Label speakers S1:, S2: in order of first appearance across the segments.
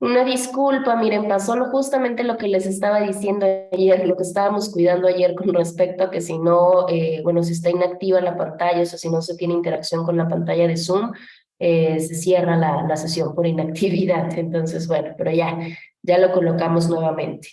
S1: Una disculpa, miren, pasó justamente lo que les estaba diciendo ayer, lo que estábamos cuidando ayer con respecto a que si no, bueno, si está inactiva la pantalla, o sea, si no se tiene interacción con la pantalla de Zoom, se cierra la sesión por inactividad. Entonces, bueno, pero ya lo colocamos nuevamente.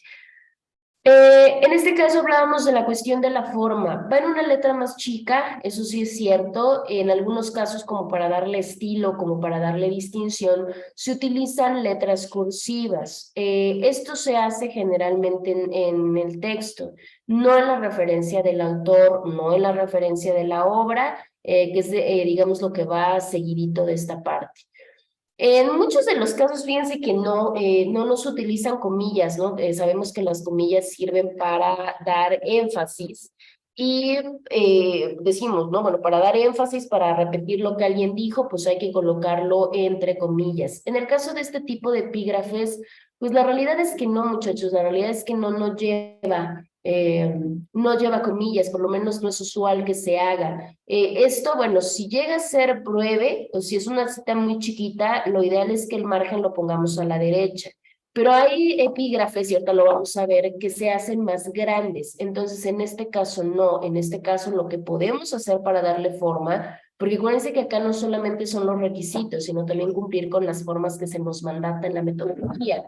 S1: En este caso hablábamos de la cuestión de la forma. Va en una letra más chica, eso sí es cierto. En algunos casos, como para darle estilo, como para darle distinción, se utilizan letras cursivas. Esto se hace generalmente en el texto, no en la referencia del autor, no en la referencia de la obra, que es, digamos, lo que va seguidito de esta parte. En muchos de los casos, fíjense que no nos utilizan comillas, ¿no? Sabemos que las comillas sirven para dar énfasis y decimos, ¿no? Bueno, para dar énfasis, para repetir lo que alguien dijo, pues hay que colocarlo entre comillas. En el caso de este tipo de epígrafes, pues la realidad es que no, muchachos, la realidad es que no lleva comillas, por lo menos no es usual que se haga. Esto, bueno, si llega a ser breve o si es una cita muy chiquita, lo ideal es que el margen lo pongamos a la derecha. Pero hay epígrafes, y ahorita lo vamos a ver, que se hacen más grandes. Entonces, en este caso no. En este caso, lo que podemos hacer para darle forma, porque acuérdense que acá no solamente son los requisitos, sino también cumplir con las formas que se nos mandata en la metodología.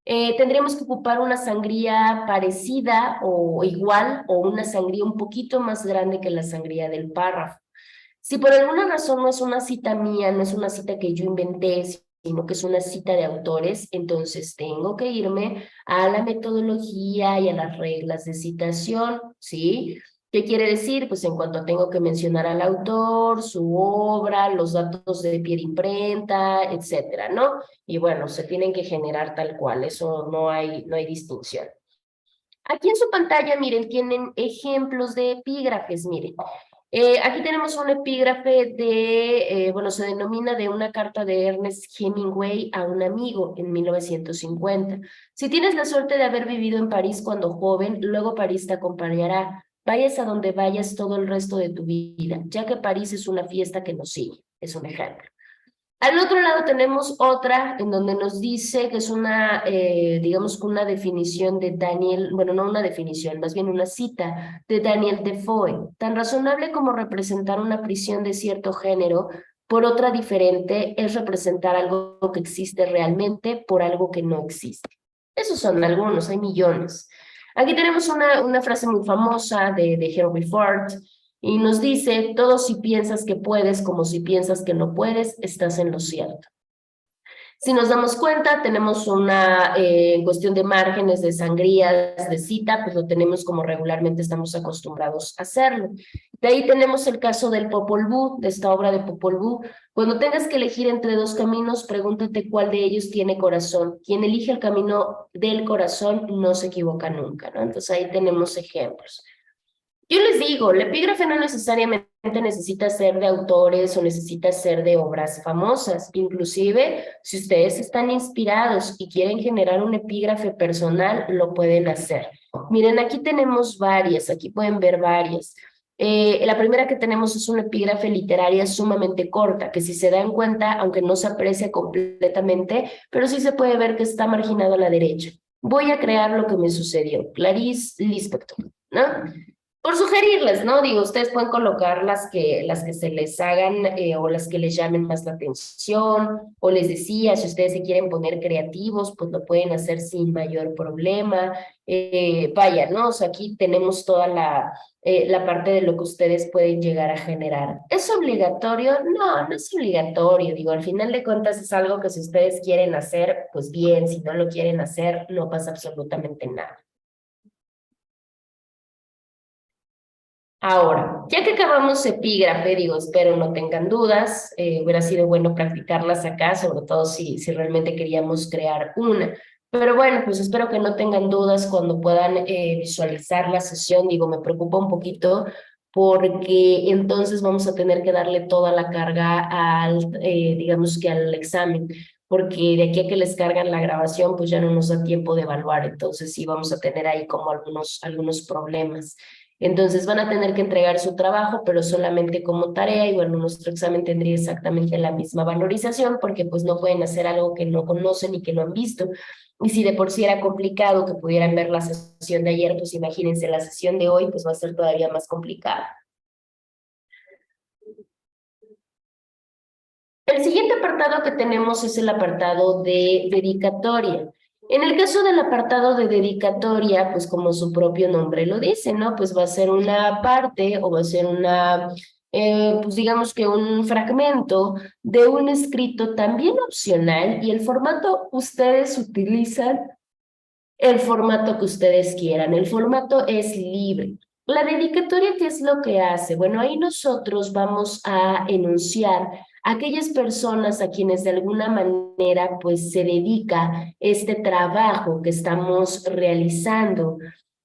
S1: Tendríamos que ocupar una sangría parecida o igual o una sangría un poquito más grande que la sangría del párrafo. Si por alguna razón no es una cita mía, no es una cita que yo inventé, sino que es una cita de autores, entonces tengo que irme a la metodología y a las reglas de citación, ¿sí? ¿Qué quiere decir? Pues en cuanto tengo que mencionar al autor, su obra, los datos de pie de imprenta, etcétera, ¿no? Y bueno, se tienen que generar tal cual, eso no hay distinción. Aquí en su pantalla, miren, tienen ejemplos de epígrafes, miren. Aquí tenemos un epígrafe bueno, se denomina de una carta de Ernest Hemingway a un amigo en 1950. Si tienes la suerte de haber vivido en París cuando joven, luego París te acompañará. Vayas a donde vayas todo el resto de tu vida, ya que París es una fiesta que nos sigue. Es un ejemplo. Al otro lado tenemos otra en donde nos dice que es digamos que una definición de Daniel, bueno, no una definición, más bien una cita de Daniel Defoe, tan razonable como representar una prisión de cierto género por otra diferente es representar algo que existe realmente por algo que no existe. Esos son algunos, hay millones. Aquí tenemos una frase muy famosa de Henry Ford, y nos dice, todo si piensas que puedes como si piensas que no puedes, estás en lo cierto. Si nos damos cuenta, tenemos en cuestión de márgenes, de sangrías, de cita, pues lo tenemos como regularmente estamos acostumbrados a hacerlo. De ahí tenemos el caso del Popol Vuh, de esta obra de Popol Vuh. Cuando tengas que elegir entre dos caminos, pregúntate cuál de ellos tiene corazón. Quien elige el camino del corazón no se equivoca nunca, ¿no? Entonces ahí tenemos ejemplos. Yo les digo, el epígrafe no necesariamente necesita ser de autores o necesita ser de obras famosas. Inclusive, si ustedes están inspirados y quieren generar un epígrafe personal, lo pueden hacer. Miren, aquí tenemos varias, aquí pueden ver varias. La primera que tenemos es una epígrafe literaria sumamente corta, que si se dan cuenta, aunque no se aprecia completamente, pero sí se puede ver que está marginado a la derecha. Voy a crear lo que me sucedió. Clarice Lispector, ¿no? Por sugerirles, ¿no? Digo, ustedes pueden colocar las que se les hagan o las que les llamen más la atención, o les decía, si ustedes se quieren poner creativos, pues lo pueden hacer sin mayor problema. Vaya, ¿no? O sea, aquí tenemos toda la parte de lo que ustedes pueden llegar a generar. ¿Es obligatorio? No, no es obligatorio. Digo, al final de cuentas es algo que si ustedes quieren hacer, pues bien, si no lo quieren hacer, no pasa absolutamente nada. Ahora, ya que acabamos epígrafe, digo, espero no tengan dudas, hubiera sido bueno practicarlas acá, sobre todo si realmente queríamos crear una. Pero bueno, pues espero que no tengan dudas cuando puedan visualizar la sesión. Digo, me preocupa un poquito porque entonces vamos a tener que darle toda la carga digamos que al examen, porque de aquí a que les cargan la grabación, pues ya no nos da tiempo de evaluar. Entonces sí vamos a tener ahí como algunos problemas. Entonces van a tener que entregar su trabajo, pero solamente como tarea, y bueno, nuestro examen tendría exactamente la misma valorización, porque pues no pueden hacer algo que no conocen y que no han visto. Y si de por sí era complicado que pudieran ver la sesión de ayer, pues imagínense la sesión de hoy, pues va a ser todavía más complicada. El siguiente apartado que tenemos es el apartado de dedicatoria. En el caso del apartado de dedicatoria, pues como su propio nombre lo dice, ¿no? Pues va a ser una parte o va a ser pues digamos que un fragmento de un escrito también opcional, y el formato ustedes utilizan el formato que ustedes quieran. El formato es libre. La dedicatoria, ¿qué es lo que hace? Bueno, ahí nosotros vamos a enunciar a aquellas personas a quienes de alguna manera pues se dedica este trabajo que estamos realizando.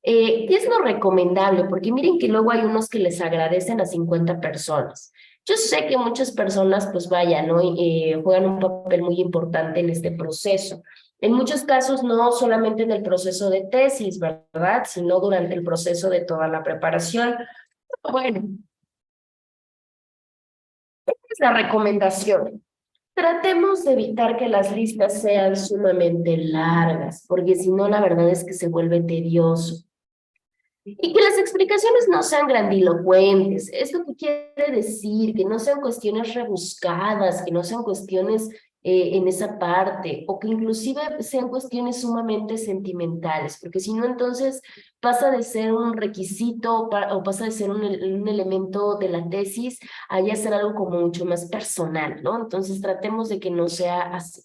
S1: ¿Qué es lo recomendable? Porque miren que luego hay unos que les agradecen a 50 personas. Yo sé que muchas personas pues vayan, ¿no? Juegan un papel muy importante en este proceso. En muchos casos, no solamente en el proceso de tesis, ¿verdad? Sino durante el proceso de toda la preparación. Bueno, es la recomendación. Tratemos de evitar que las listas sean sumamente largas, porque si no, la verdad es que se vuelve tedioso. Y que las explicaciones no sean grandilocuentes. ¿Esto qué quiere decir? Que no sean cuestiones rebuscadas, que no sean cuestiones en esa parte, o que inclusive sean cuestiones sumamente sentimentales, porque si no, entonces pasa de ser un requisito o pasa de ser un elemento de la tesis a ya ser algo como mucho más personal, ¿no? Entonces tratemos de que no sea así.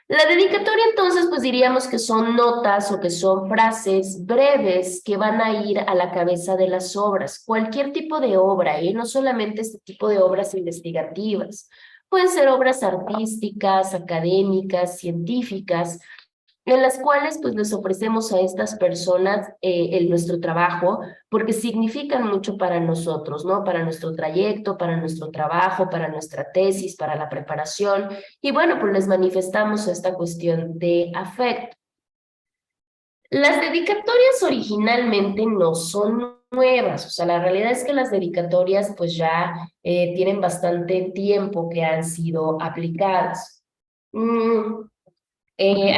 S1: La dedicatoria, entonces, pues diríamos que son notas o que son frases breves que van a ir a la cabeza de las obras. Cualquier tipo de obra, no solamente este tipo de obras investigativas. Pueden ser obras artísticas, académicas, científicas, en las cuales pues les ofrecemos a estas personas nuestro trabajo, porque significan mucho para nosotros, ¿no? Para nuestro trayecto, para nuestro trabajo, para nuestra tesis, para la preparación, y bueno, pues les manifestamos esta cuestión de afecto. Las dedicatorias originalmente no son nuevas, o sea, la realidad es que las dedicatorias pues ya tienen bastante tiempo que han sido aplicadas.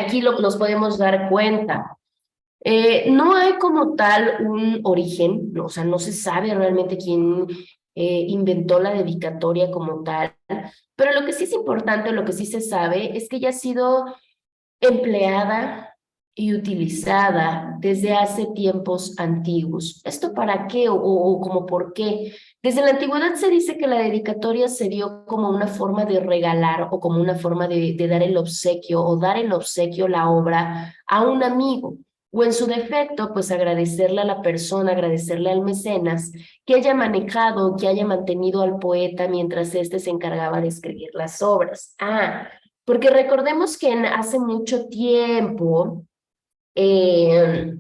S1: Aquí nos podemos dar cuenta. No hay como tal un origen, ¿no? O sea, no se sabe realmente quién inventó la dedicatoria como tal, pero lo que sí es importante, lo que sí se sabe, es que ya ha sido empleada y utilizada desde hace tiempos antiguos. ¿Esto para qué o como por qué? Desde la antigüedad se dice que la dedicatoria se dio como una forma de regalar o como una forma de dar el obsequio o dar el obsequio, la obra, a un amigo. O en su defecto, pues agradecerle a la persona, agradecerle al mecenas que haya manejado, que haya mantenido al poeta mientras éste se encargaba de escribir las obras. Porque recordemos que hace mucho tiempo eh,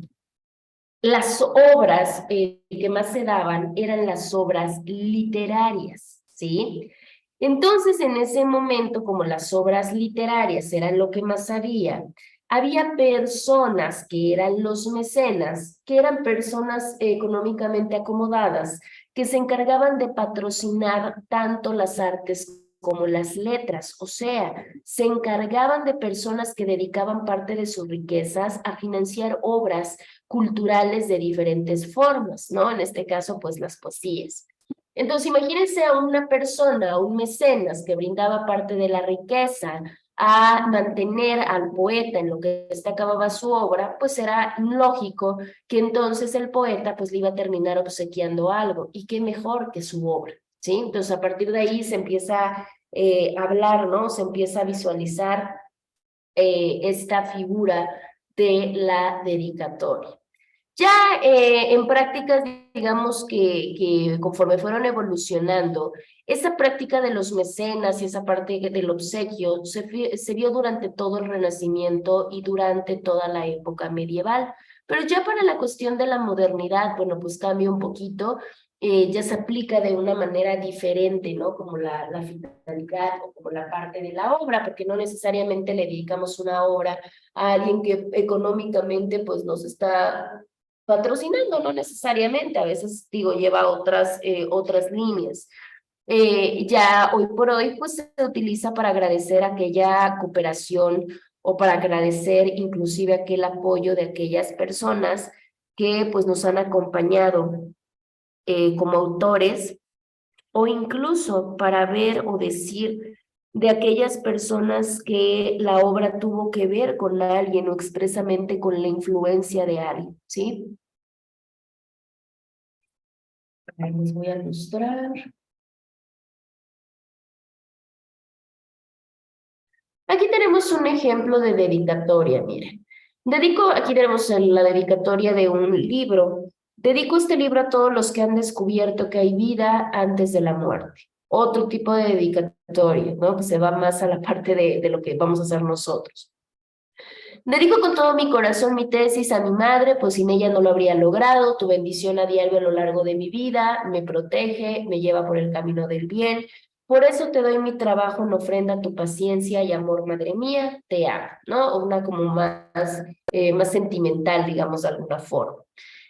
S1: las obras que más se daban eran las obras literarias, ¿sí? Entonces, en ese momento, como las obras literarias eran lo que más había personas que eran los mecenas, que eran personas económicamente acomodadas, que se encargaban de patrocinar tanto las artes como las letras, o sea, se encargaban de personas que dedicaban parte de sus riquezas a financiar obras culturales de diferentes formas, ¿no? En este caso, pues las poesías. Entonces, imagínense a una persona, a un mecenas que brindaba parte de la riqueza a mantener al poeta en lo que éste acababa su obra, pues era lógico que entonces el poeta pues le iba a terminar obsequiando algo, y qué mejor que su obra, ¿sí? Entonces, a partir de ahí se empieza a hablar, ¿no? Se empieza a visualizar esta figura de la dedicatoria. Ya en prácticas, digamos que conforme fueron evolucionando, esa práctica de los mecenas y esa parte del obsequio se vio durante todo el Renacimiento y durante toda la época medieval. Pero ya para la cuestión de la modernidad, bueno, pues cambia un poquito ya se aplica de una manera diferente, ¿no? Como la finalidad o como la parte de la obra, porque no necesariamente le dedicamos una obra a alguien que económicamente pues nos está patrocinando, no necesariamente, a veces digo, lleva otras líneas. Ya hoy por hoy pues se utiliza para agradecer aquella cooperación o para agradecer inclusive aquel apoyo de aquellas personas que pues nos han acompañado como autores o incluso para ver o decir de aquellas personas que la obra tuvo que ver con alguien o expresamente con la influencia de alguien, ¿sí? Ahí les voy a mostrar. Aquí tenemos un ejemplo de dedicatoria, miren. Aquí tenemos la dedicatoria de un libro. Dedico este libro a todos los que han descubierto que hay vida antes de la muerte. Otro tipo de dedicatoria, ¿no? Que se va más a la parte de lo que vamos a hacer nosotros. Dedico con todo mi corazón mi tesis a mi madre, pues sin ella no lo habría logrado. Tu bendición a diario a lo largo de mi vida me protege, me lleva por el camino del bien. Por eso te doy mi trabajo en ofrenda a tu paciencia y amor, madre mía, te amo, ¿no? Una como más sentimental, digamos, de alguna forma.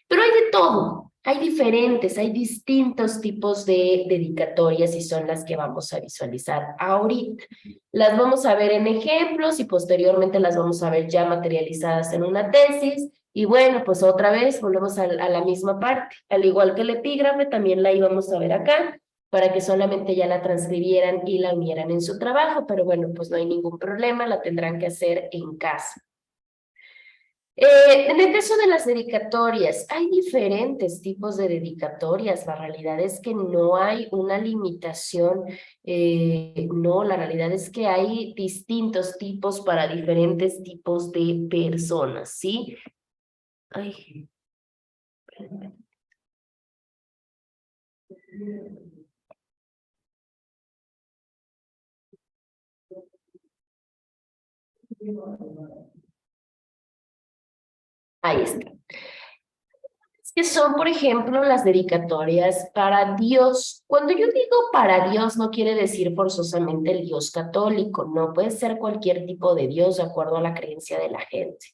S1: Pero hay de todo, hay diferentes, hay distintos tipos de dedicatorias y son las que vamos a visualizar ahorita. Las vamos a ver en ejemplos y posteriormente las vamos a ver ya materializadas en una tesis. Y bueno, pues otra vez volvemos a la misma parte. Al igual que el epígrafe, también la íbamos a ver acá para que solamente ya la transcribieran y la unieran en su trabajo, pero bueno, pues no hay ningún problema, la tendrán que hacer en casa. En el caso de las dedicatorias, hay diferentes tipos de dedicatorias. La realidad es que no hay una limitación, no, la realidad es que hay distintos tipos para diferentes tipos de personas, ¿sí? Ay, espérame. Ahí está. Que son, por ejemplo, las dedicatorias para Dios. Cuando yo digo para Dios, no quiere decir forzosamente el Dios católico, no puede ser cualquier tipo de Dios de acuerdo a la creencia de la gente.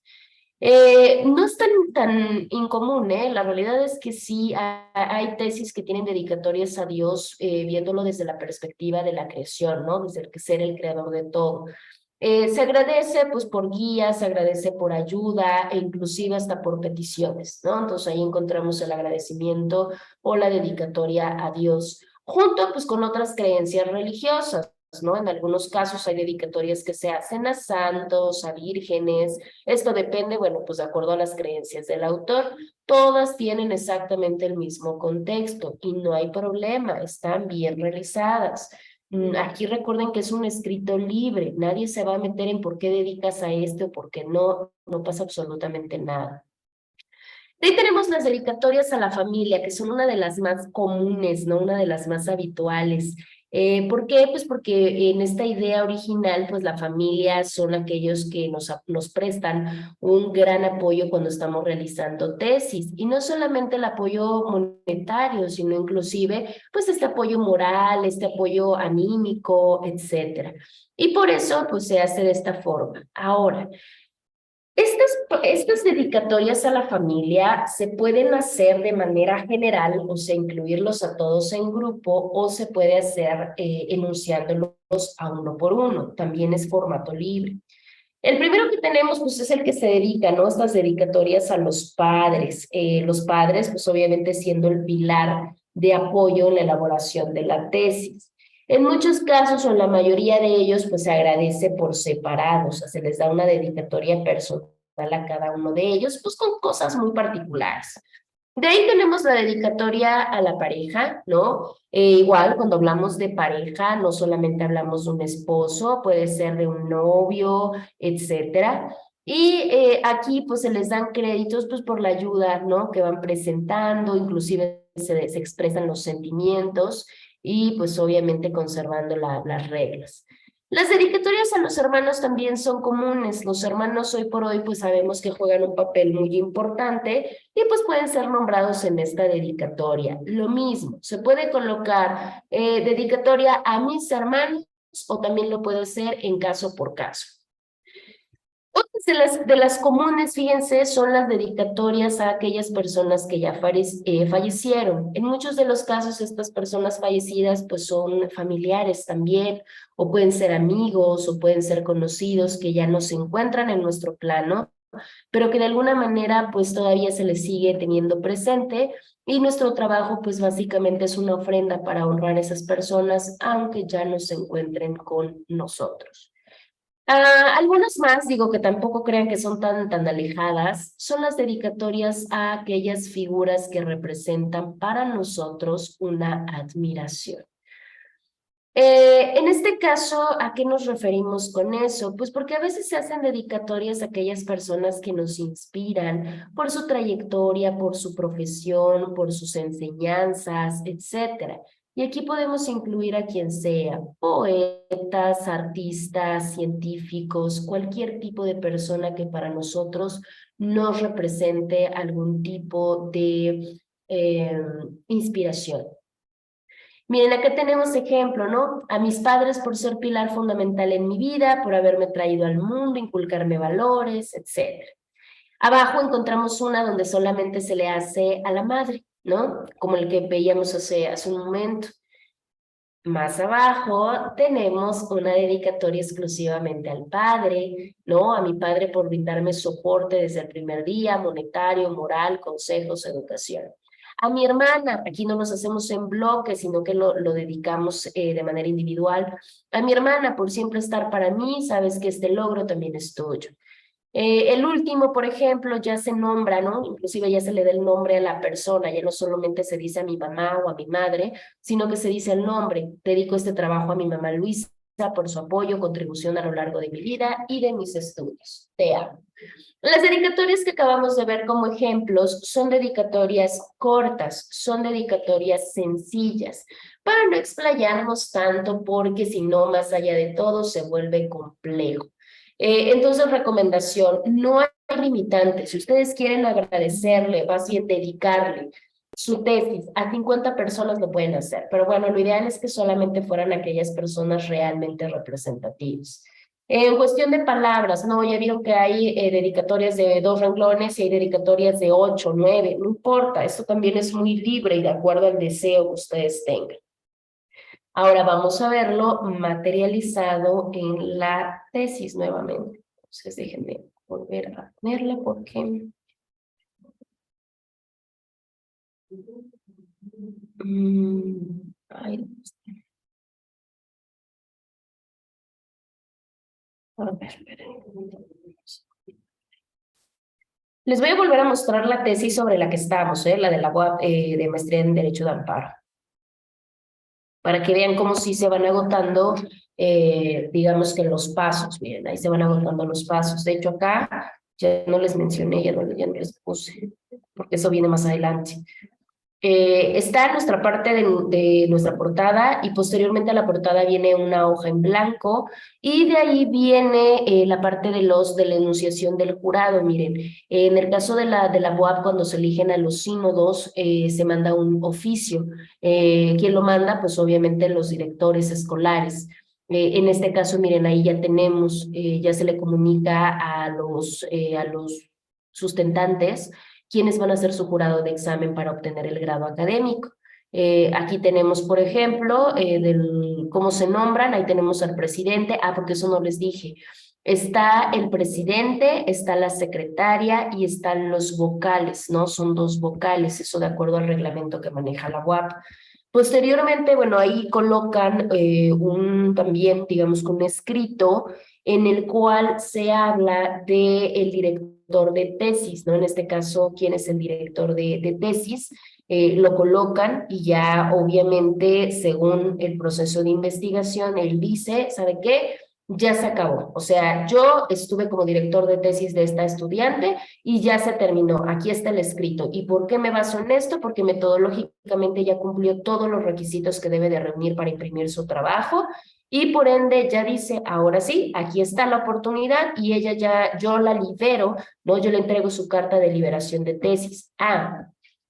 S1: No es tan incomún, ¿eh? La realidad es que sí hay tesis que tienen dedicatorias a Dios, viéndolo desde la perspectiva de la creación, ¿no? Desde el que ser el creador de todo. Se agradece pues por guías, se agradece por ayuda e inclusive hasta por peticiones, ¿no? Entonces ahí encontramos el agradecimiento o la dedicatoria a Dios, junto pues con otras creencias religiosas, ¿no? En algunos casos hay dedicatorias que se hacen a santos, a vírgenes, esto depende, bueno, pues de acuerdo a las creencias del autor, todas tienen exactamente el mismo contexto y no hay problema, están bien realizadas. Aquí recuerden que es un escrito libre, nadie se va a meter en por qué dedicas a este o por qué no, no pasa absolutamente nada. De ahí tenemos las dedicatorias a la familia, que son una de las más comunes, ¿no? Una de las más habituales. ¿Por qué? Pues porque en esta idea original, pues la familia son aquellos que nos prestan un gran apoyo cuando estamos realizando tesis. Y no solamente el apoyo monetario, sino inclusive, pues este apoyo moral, este apoyo anímico, etcétera. Y por eso, pues se hace de esta forma. Ahora, estas dedicatorias a la familia se pueden hacer de manera general, o sea, incluirlos a todos en grupo, o se puede hacer enunciándolos a uno por uno. También es formato libre. El primero que tenemos, pues, es el que se dedica, ¿no? Estas dedicatorias a los padres. Los padres, pues, obviamente siendo el pilar de apoyo en la elaboración de la tesis. En muchos casos, o en la mayoría de ellos, pues, se agradece por separado, o sea, se les da una dedicatoria personal a cada uno de ellos, pues, con cosas muy particulares. De ahí tenemos la dedicatoria a la pareja, ¿no? Igual, cuando hablamos de pareja, no solamente hablamos de un esposo, puede ser de un novio, etcétera. Y aquí, pues, se les dan créditos, pues, por la ayuda, ¿no? Que van presentando, inclusive se expresan los sentimientos y, pues, obviamente conservando las reglas. Las dedicatorias a los hermanos también son comunes. Los hermanos hoy por hoy pues sabemos que juegan un papel muy importante y pues pueden ser nombrados en esta dedicatoria. Lo mismo, se puede colocar dedicatoria a mis hermanos o también lo puedo hacer en caso por caso. Otras de las comunes, fíjense, son las dedicatorias a aquellas personas que ya fallecieron. En muchos de los casos, estas personas fallecidas pues son familiares también, o pueden ser amigos, o pueden ser conocidos que ya no se encuentran en nuestro plano, pero que de alguna manera pues todavía se les sigue teniendo presente y nuestro trabajo pues básicamente es una ofrenda para honrar a esas personas, aunque ya no se encuentren con nosotros. Algunas más, digo que tampoco crean que son tan alejadas, son las dedicatorias a aquellas figuras que representan para nosotros una admiración. En este caso, ¿a qué nos referimos con eso? Pues porque a veces se hacen dedicatorias a aquellas personas que nos inspiran por su trayectoria, por su profesión, por sus enseñanzas, etcétera. Y aquí podemos incluir a quien sea, poetas, artistas, científicos, cualquier tipo de persona que para nosotros nos represente algún tipo de inspiración. Miren, acá tenemos ejemplo, ¿no? A mis padres por ser pilar fundamental en mi vida, por haberme traído al mundo, inculcarme valores, etc. Abajo encontramos una donde solamente se le hace a la madre, ¿no? Como el que veíamos hace un momento. Más abajo tenemos una dedicatoria exclusivamente al padre, ¿no? A mi padre por brindarme soporte desde el primer día, monetario, moral, consejos, educación. A mi hermana, aquí no nos hacemos en bloque, sino que lo dedicamos de manera individual. A mi hermana por siempre estar para mí, sabes que este logro también es tuyo. El último, por ejemplo, ya se nombra, ¿no? Inclusive ya se le da el nombre a la persona, ya no solamente se dice a mi mamá o a mi madre, sino que se dice el nombre. Dedico este trabajo a mi mamá Luisa por su apoyo, contribución a lo largo de mi vida y de mis estudios. Te amo. Las dedicatorias que acabamos de ver como ejemplos son dedicatorias cortas, son dedicatorias sencillas, para no explayarnos tanto porque si no, más allá de todo, se vuelve complejo. Entonces, recomendación, no hay limitantes. Si ustedes quieren agradecerle, más bien dedicarle su tesis a 50 personas, lo pueden hacer. Pero bueno, lo ideal es que solamente fueran aquellas personas realmente representativas. En cuestión de palabras, no, ya vieron que hay dedicatorias de 2 renglones y hay dedicatorias de 8, 9, no importa, esto también es muy libre y de acuerdo al deseo que ustedes tengan. Ahora vamos a verlo materializado en la tesis nuevamente. Entonces déjenme volver a ponerla porque... ay, a ver, esperen. Les voy a volver a mostrar la tesis sobre la que estamos, la de la UAP de maestría en Derecho de Amparo, para que vean cómo sí se van agotando, digamos que los pasos, miren, ahí se van agotando los pasos. De hecho, acá ya no les mencioné, ya no les puse, porque eso viene más adelante. Está nuestra parte de nuestra portada y posteriormente a la portada viene una hoja en blanco y de ahí viene la parte de la enunciación del jurado. Miren, en el caso de la BOAP, cuando se eligen a los sínodos, se manda un oficio. ¿Quién lo manda? Pues obviamente los directores escolares. En este caso, miren, ahí ya tenemos, ya se le comunica a los sustentantes quiénes van a ser su jurado de examen para obtener el grado académico. Aquí tenemos, por ejemplo, cómo se nombran, ahí tenemos al presidente, porque eso no les dije. Está el presidente, está la secretaria y están los vocales, ¿no? Son 2 vocales, eso de acuerdo al reglamento que maneja la UAP. Posteriormente, bueno, ahí colocan también, digamos, un escrito en el cual se habla del director de tesis, ¿no? En este caso, ¿quién es el director de tesis? Lo colocan y ya obviamente según el proceso de investigación, él dice, ¿sabe qué? ya se acabó. O sea, yo estuve como director de tesis de esta estudiante y ya se terminó. Aquí está el escrito. ¿Y por qué me baso en esto? Porque metodológicamente ya cumplió todos los requisitos que debe de reunir para imprimir su trabajo y por ende ya dice, ahora sí, aquí está la oportunidad y ella ya, yo la libero, ¿no? Yo le entrego su carta de liberación de tesis. Ah,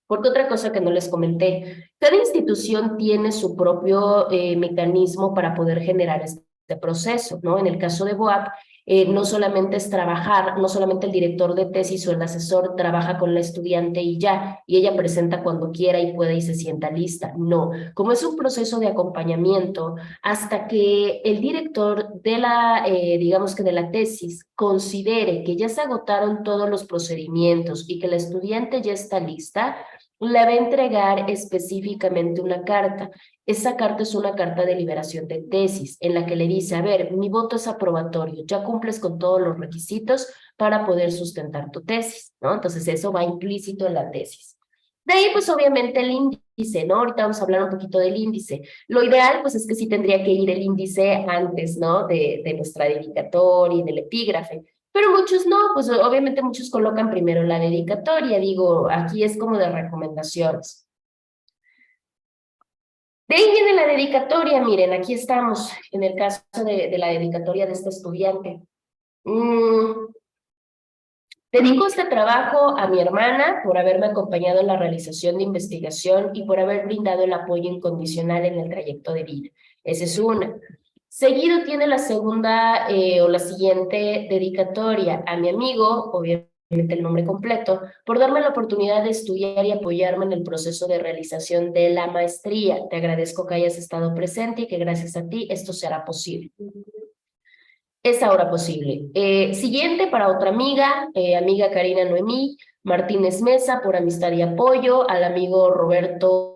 S1: porque otra cosa que no les comenté, cada institución tiene su propio mecanismo para poder generar este proceso, ¿no? En el caso de BOAP, no solamente es trabajar, no solamente el director de tesis o el asesor trabaja con la estudiante y ya, y ella presenta cuando quiera y pueda y se sienta lista. No, como es un proceso de acompañamiento, hasta que el director de la, digamos que de la tesis, considere que ya se agotaron todos los procedimientos y que la estudiante ya está lista, le va a entregar específicamente una carta. Esa carta es una carta de liberación de tesis en la que le dice, a ver, mi voto es aprobatorio, ya cumples con todos los requisitos para poder sustentar tu tesis, ¿no? Entonces eso va implícito en la tesis. De ahí, pues obviamente el índice, ¿no? Ahorita vamos a hablar un poquito del índice. Lo ideal, pues es que sí tendría que ir el índice antes, ¿no? De nuestra dedicatoria y del epígrafe. Pero muchos no, pues obviamente muchos colocan primero la dedicatoria, digo, aquí es como de recomendaciones. De ahí viene la dedicatoria, miren, aquí estamos en el caso de la dedicatoria de este estudiante. Dedico este trabajo a mi hermana por haberme acompañado en la realización de investigación y por haber brindado el apoyo incondicional en el trayecto de vida. Esa es una. Seguido tiene la segunda o la siguiente dedicatoria a mi amigo, obviamente el nombre completo, por darme la oportunidad de estudiar y apoyarme en el proceso de realización de la maestría. Te agradezco que hayas estado presente y que gracias a ti esto será posible. Es ahora posible. Siguiente para otra amiga, amiga Karina Noemí Martínez Mesa por amistad y apoyo, al amigo Alberto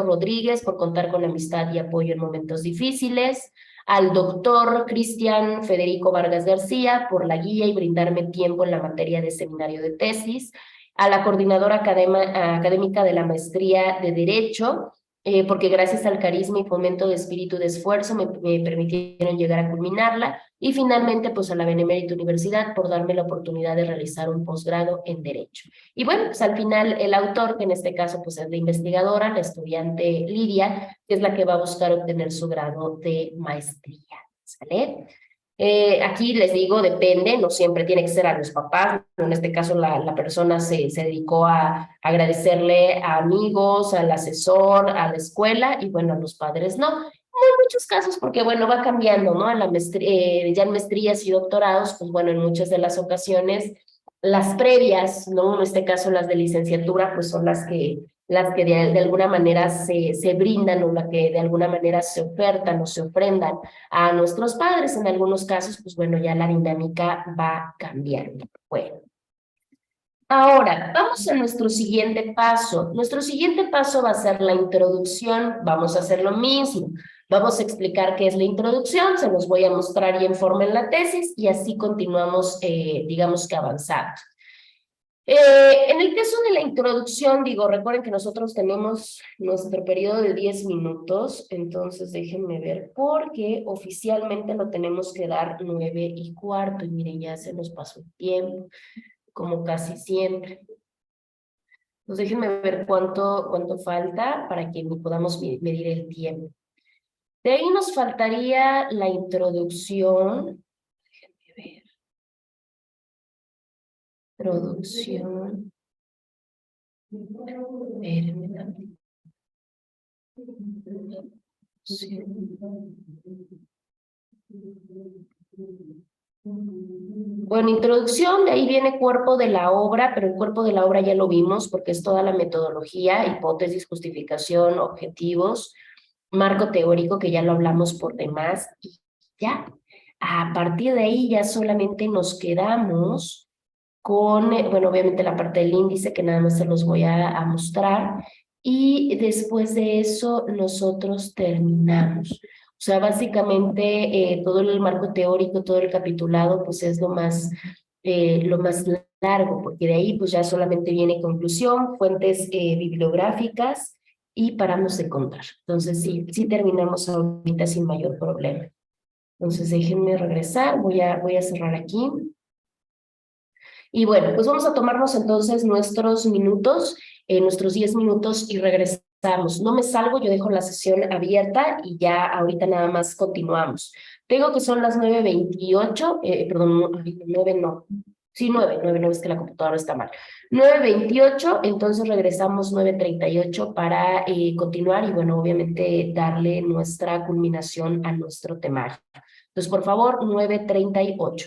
S1: Rodríguez por contar con amistad y apoyo en momentos difíciles, al doctor Cristian Federico Vargas García por la guía y brindarme tiempo en la materia de seminario de tesis, a la coordinadora académica de la maestría de Derecho, porque gracias al carisma y fomento de espíritu de esfuerzo me permitieron llegar a culminarla, y finalmente pues a la Benemérita Universidad por darme la oportunidad de realizar un posgrado en Derecho. Y bueno, pues al final el autor, que en este caso pues es la investigadora, la estudiante Lidia, que es la que va a buscar obtener su grado de maestría, ¿sale? Aquí les digo, depende, no siempre tiene que ser a los papás, en este caso la persona se dedicó a agradecerle a amigos, al asesor, a la escuela y bueno, a los padres no. En muchos casos, porque bueno, va cambiando, ¿no? Ya en maestrías y doctorados, pues bueno, en muchas de las ocasiones, las previas, ¿no? En este caso las de licenciatura, pues son las que de alguna manera se brindan o las que de alguna manera se ofertan o se ofrendan a nuestros padres. En algunos casos, pues bueno, ya la dinámica va cambiando. Bueno, ahora vamos a nuestro siguiente paso. Nuestro siguiente paso va a ser la introducción. Vamos a hacer lo mismo. Vamos a explicar qué es la introducción, se los voy a mostrar y en forma en la tesis y así continuamos, digamos que avanzando. En el caso de la introducción, digo, recuerden que nosotros tenemos nuestro periodo de 10 minutos, entonces déjenme ver, porque oficialmente lo tenemos que dar 9:15, y miren, ya se nos pasó el tiempo, como casi siempre. Entonces déjenme ver cuánto falta para que podamos medir el tiempo. De ahí nos faltaría la introducción. Déjenme ver. Introducción. Espérenme también. Sí. Bueno, introducción, de ahí viene cuerpo de la obra, pero el cuerpo de la obra ya lo vimos porque es toda la metodología, hipótesis, justificación, objetivos, marco teórico que ya lo hablamos por demás y ya. A partir de ahí ya solamente nos quedamos con, bueno, obviamente la parte del índice que nada más se los voy a mostrar y después de eso nosotros terminamos. O sea, básicamente todo el marco teórico, todo el capitulado, pues es lo más largo, porque de ahí pues ya solamente viene conclusión, fuentes bibliográficas y paramos de contar. Entonces sí terminamos ahorita sin mayor problema. Entonces déjenme regresar, voy a cerrar aquí. Y bueno, pues vamos a tomarnos entonces nuestros minutos, nuestros 10 minutos y regresamos. No me salgo, yo dejo la sesión abierta y ya ahorita nada más continuamos. Tengo que son las 9:28, perdón, no, ay, 9 no. Sí, 9 es que la computadora está mal. 9:28, entonces regresamos 9:38 para continuar y bueno, obviamente darle nuestra culminación a nuestro temario. Entonces, por favor, 9:38.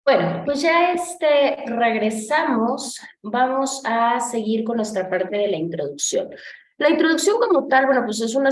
S1: Bueno, pues ya regresamos, vamos a seguir con nuestra parte de la introducción. La introducción como tal, bueno, pues es una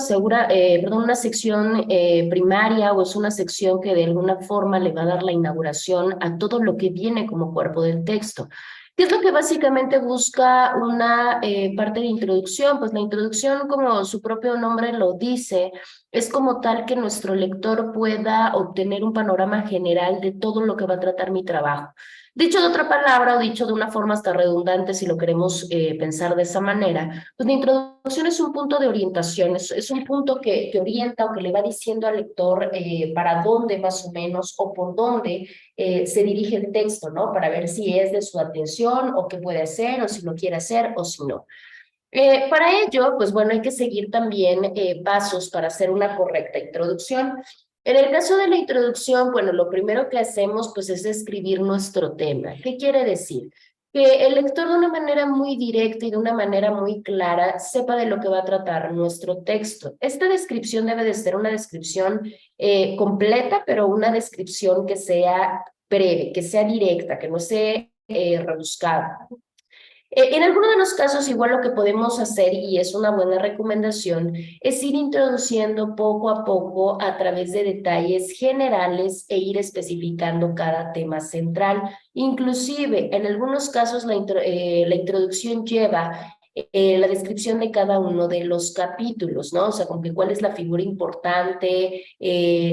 S1: sección primaria o es una sección que de alguna forma le va a dar la inauguración a todo lo que viene como cuerpo del texto. ¿Qué es lo que básicamente busca una parte de introducción? Pues la introducción, como su propio nombre lo dice, es como tal que nuestro lector pueda obtener un panorama general de todo lo que va a tratar mi trabajo. Dicho de otra palabra o dicho de una forma hasta redundante, si lo queremos pensar de esa manera, pues la introducción es un punto de orientación, es un punto que orienta o que le va diciendo al lector para dónde más o menos o por dónde se dirige el texto, ¿no? Para ver si es de su atención o qué puede hacer o si lo quiere hacer o si no. Para ello, pues bueno, hay que seguir también pasos para hacer una correcta introducción. En el caso de la introducción, bueno, lo primero que hacemos pues es escribir nuestro tema. ¿Qué quiere decir? Que el lector de una manera muy directa y de una manera muy clara sepa de lo que va a tratar nuestro texto. Esta descripción debe de ser una descripción completa, pero una descripción que sea breve, que sea directa, que no sea rebuscada. En algunos de los casos, igual lo que podemos hacer, y es una buena recomendación, es ir introduciendo poco a poco a través de detalles generales e ir especificando cada tema central. Inclusive, en algunos casos, la introducción lleva la descripción de cada uno de los capítulos, ¿no? O sea, como que cuál es la figura importante,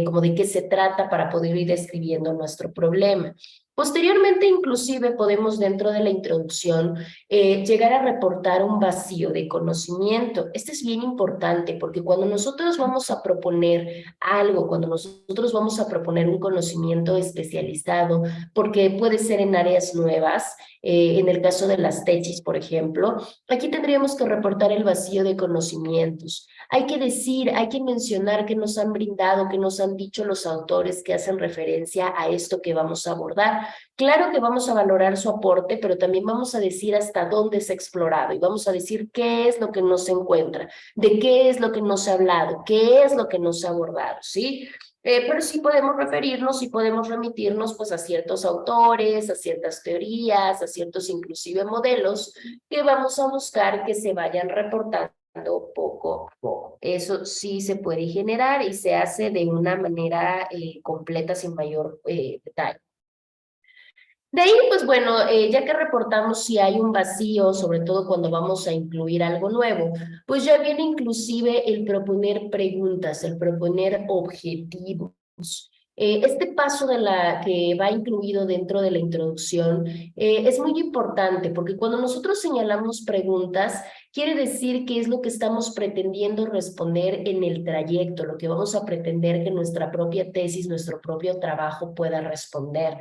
S1: como de qué se trata para poder ir describiendo nuestro problema. Posteriormente, inclusive, podemos dentro de la introducción llegar a reportar un vacío de conocimiento. Este es bien importante porque cuando nosotros vamos a proponer algo, cuando nosotros vamos a proponer un conocimiento especializado, porque puede ser en áreas nuevas, en el caso de las tesis, por ejemplo, aquí tendríamos que reportar el vacío de conocimientos. Hay que decir, hay que mencionar que nos han brindado, que nos han dicho los autores que hacen referencia a esto que vamos a abordar. Claro que vamos a valorar su aporte, pero también vamos a decir hasta dónde se ha explorado y vamos a decir qué es lo que no se encuentra, de qué es lo que no se ha hablado, qué es lo que no se ha abordado, ¿sí? Pero sí podemos referirnos y podemos remitirnos pues a ciertos autores, a ciertas teorías, a ciertos inclusive modelos que vamos a buscar que se vayan reportando poco a poco. Eso sí se puede generar y se hace de una manera completa sin mayor detalle. De ahí, pues bueno, ya que reportamos si hay un vacío, sobre todo cuando vamos a incluir algo nuevo, pues ya viene inclusive el proponer preguntas, el proponer objetivos. Este paso que va incluido dentro de la introducción es muy importante porque cuando nosotros señalamos preguntas, quiere decir qué es lo que estamos pretendiendo responder en el trayecto, lo que vamos a pretender que nuestra propia tesis, nuestro propio trabajo pueda responder.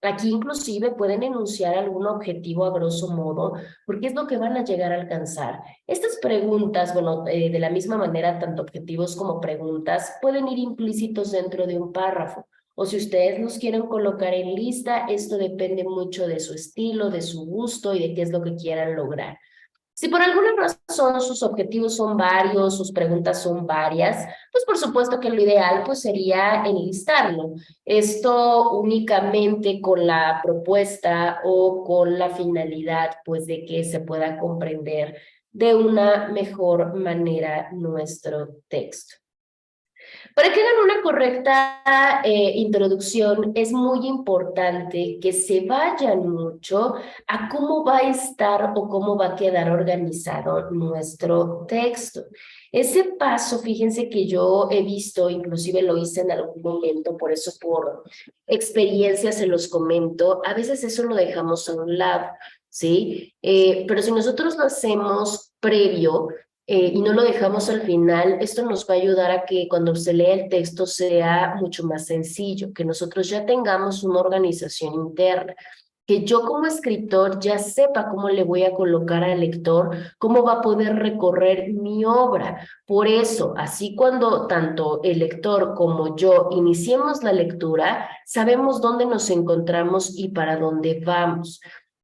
S1: Aquí inclusive pueden enunciar algún objetivo a grosso modo, porque es lo que van a llegar a alcanzar. Estas preguntas, bueno, de la misma manera, tanto objetivos como preguntas, pueden ir implícitos dentro de un párrafo. O si ustedes los quieren colocar en lista, esto depende mucho de su estilo, de su gusto y de qué es lo que quieran lograr. Si por alguna razón sus objetivos son varios, sus preguntas son varias, pues por supuesto que lo ideal pues sería enlistarlo. Esto únicamente con la propuesta o con la finalidad pues de que se pueda comprender de una mejor manera nuestro texto. Para que hagan una correcta introducción, es muy importante que se vayan mucho a cómo va a estar o cómo va a quedar organizado nuestro texto. Ese paso, fíjense que yo he visto, inclusive lo hice en algún momento, por eso por experiencia se los comento, a veces eso lo dejamos a un lado, ¿sí? Pero si nosotros lo hacemos previo, y no lo dejamos al final, esto nos va a ayudar a que cuando se lea el texto sea mucho más sencillo, que nosotros ya tengamos una organización interna, que yo como escritor ya sepa cómo le voy a colocar al lector, cómo va a poder recorrer mi obra. Por eso, así cuando tanto el lector como yo iniciemos la lectura, sabemos dónde nos encontramos y para dónde vamos.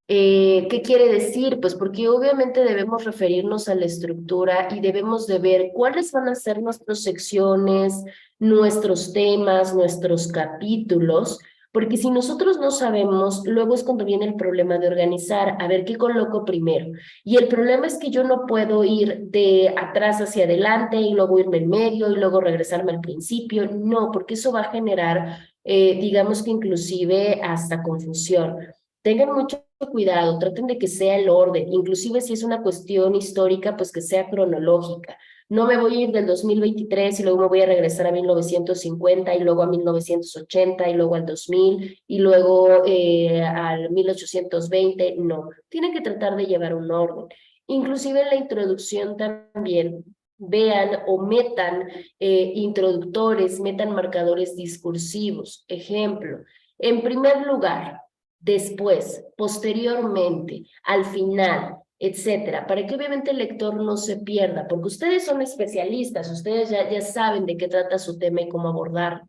S1: ¿Qué quiere decir? Pues porque obviamente debemos referirnos a la estructura y debemos de ver cuáles van a ser nuestras secciones, nuestros temas, nuestros capítulos, Porque si nosotros no sabemos, luego es cuando viene el problema de organizar, a ver qué coloco primero. Y el problema es que yo no puedo ir de atrás hacia adelante y luego irme en medio y luego regresarme al principio. No, porque eso va a generar, digamos que inclusive hasta confusión. Tengan mucho cuidado, traten de que sea el orden, inclusive si es una cuestión histórica, pues que sea cronológica. No me voy a ir del 2023 y luego me voy a regresar a 1950 y luego a 1980 y luego al 2000 y luego al 1820. No, tienen que tratar de llevar un orden. Inclusive en la introducción también vean o metan introductores, metan marcadores discursivos. Ejemplo, en primer lugar, después, posteriormente, al final, etcétera, para que obviamente el lector no se pierda, porque ustedes son especialistas, ustedes ya saben de qué trata su tema y cómo abordarlo.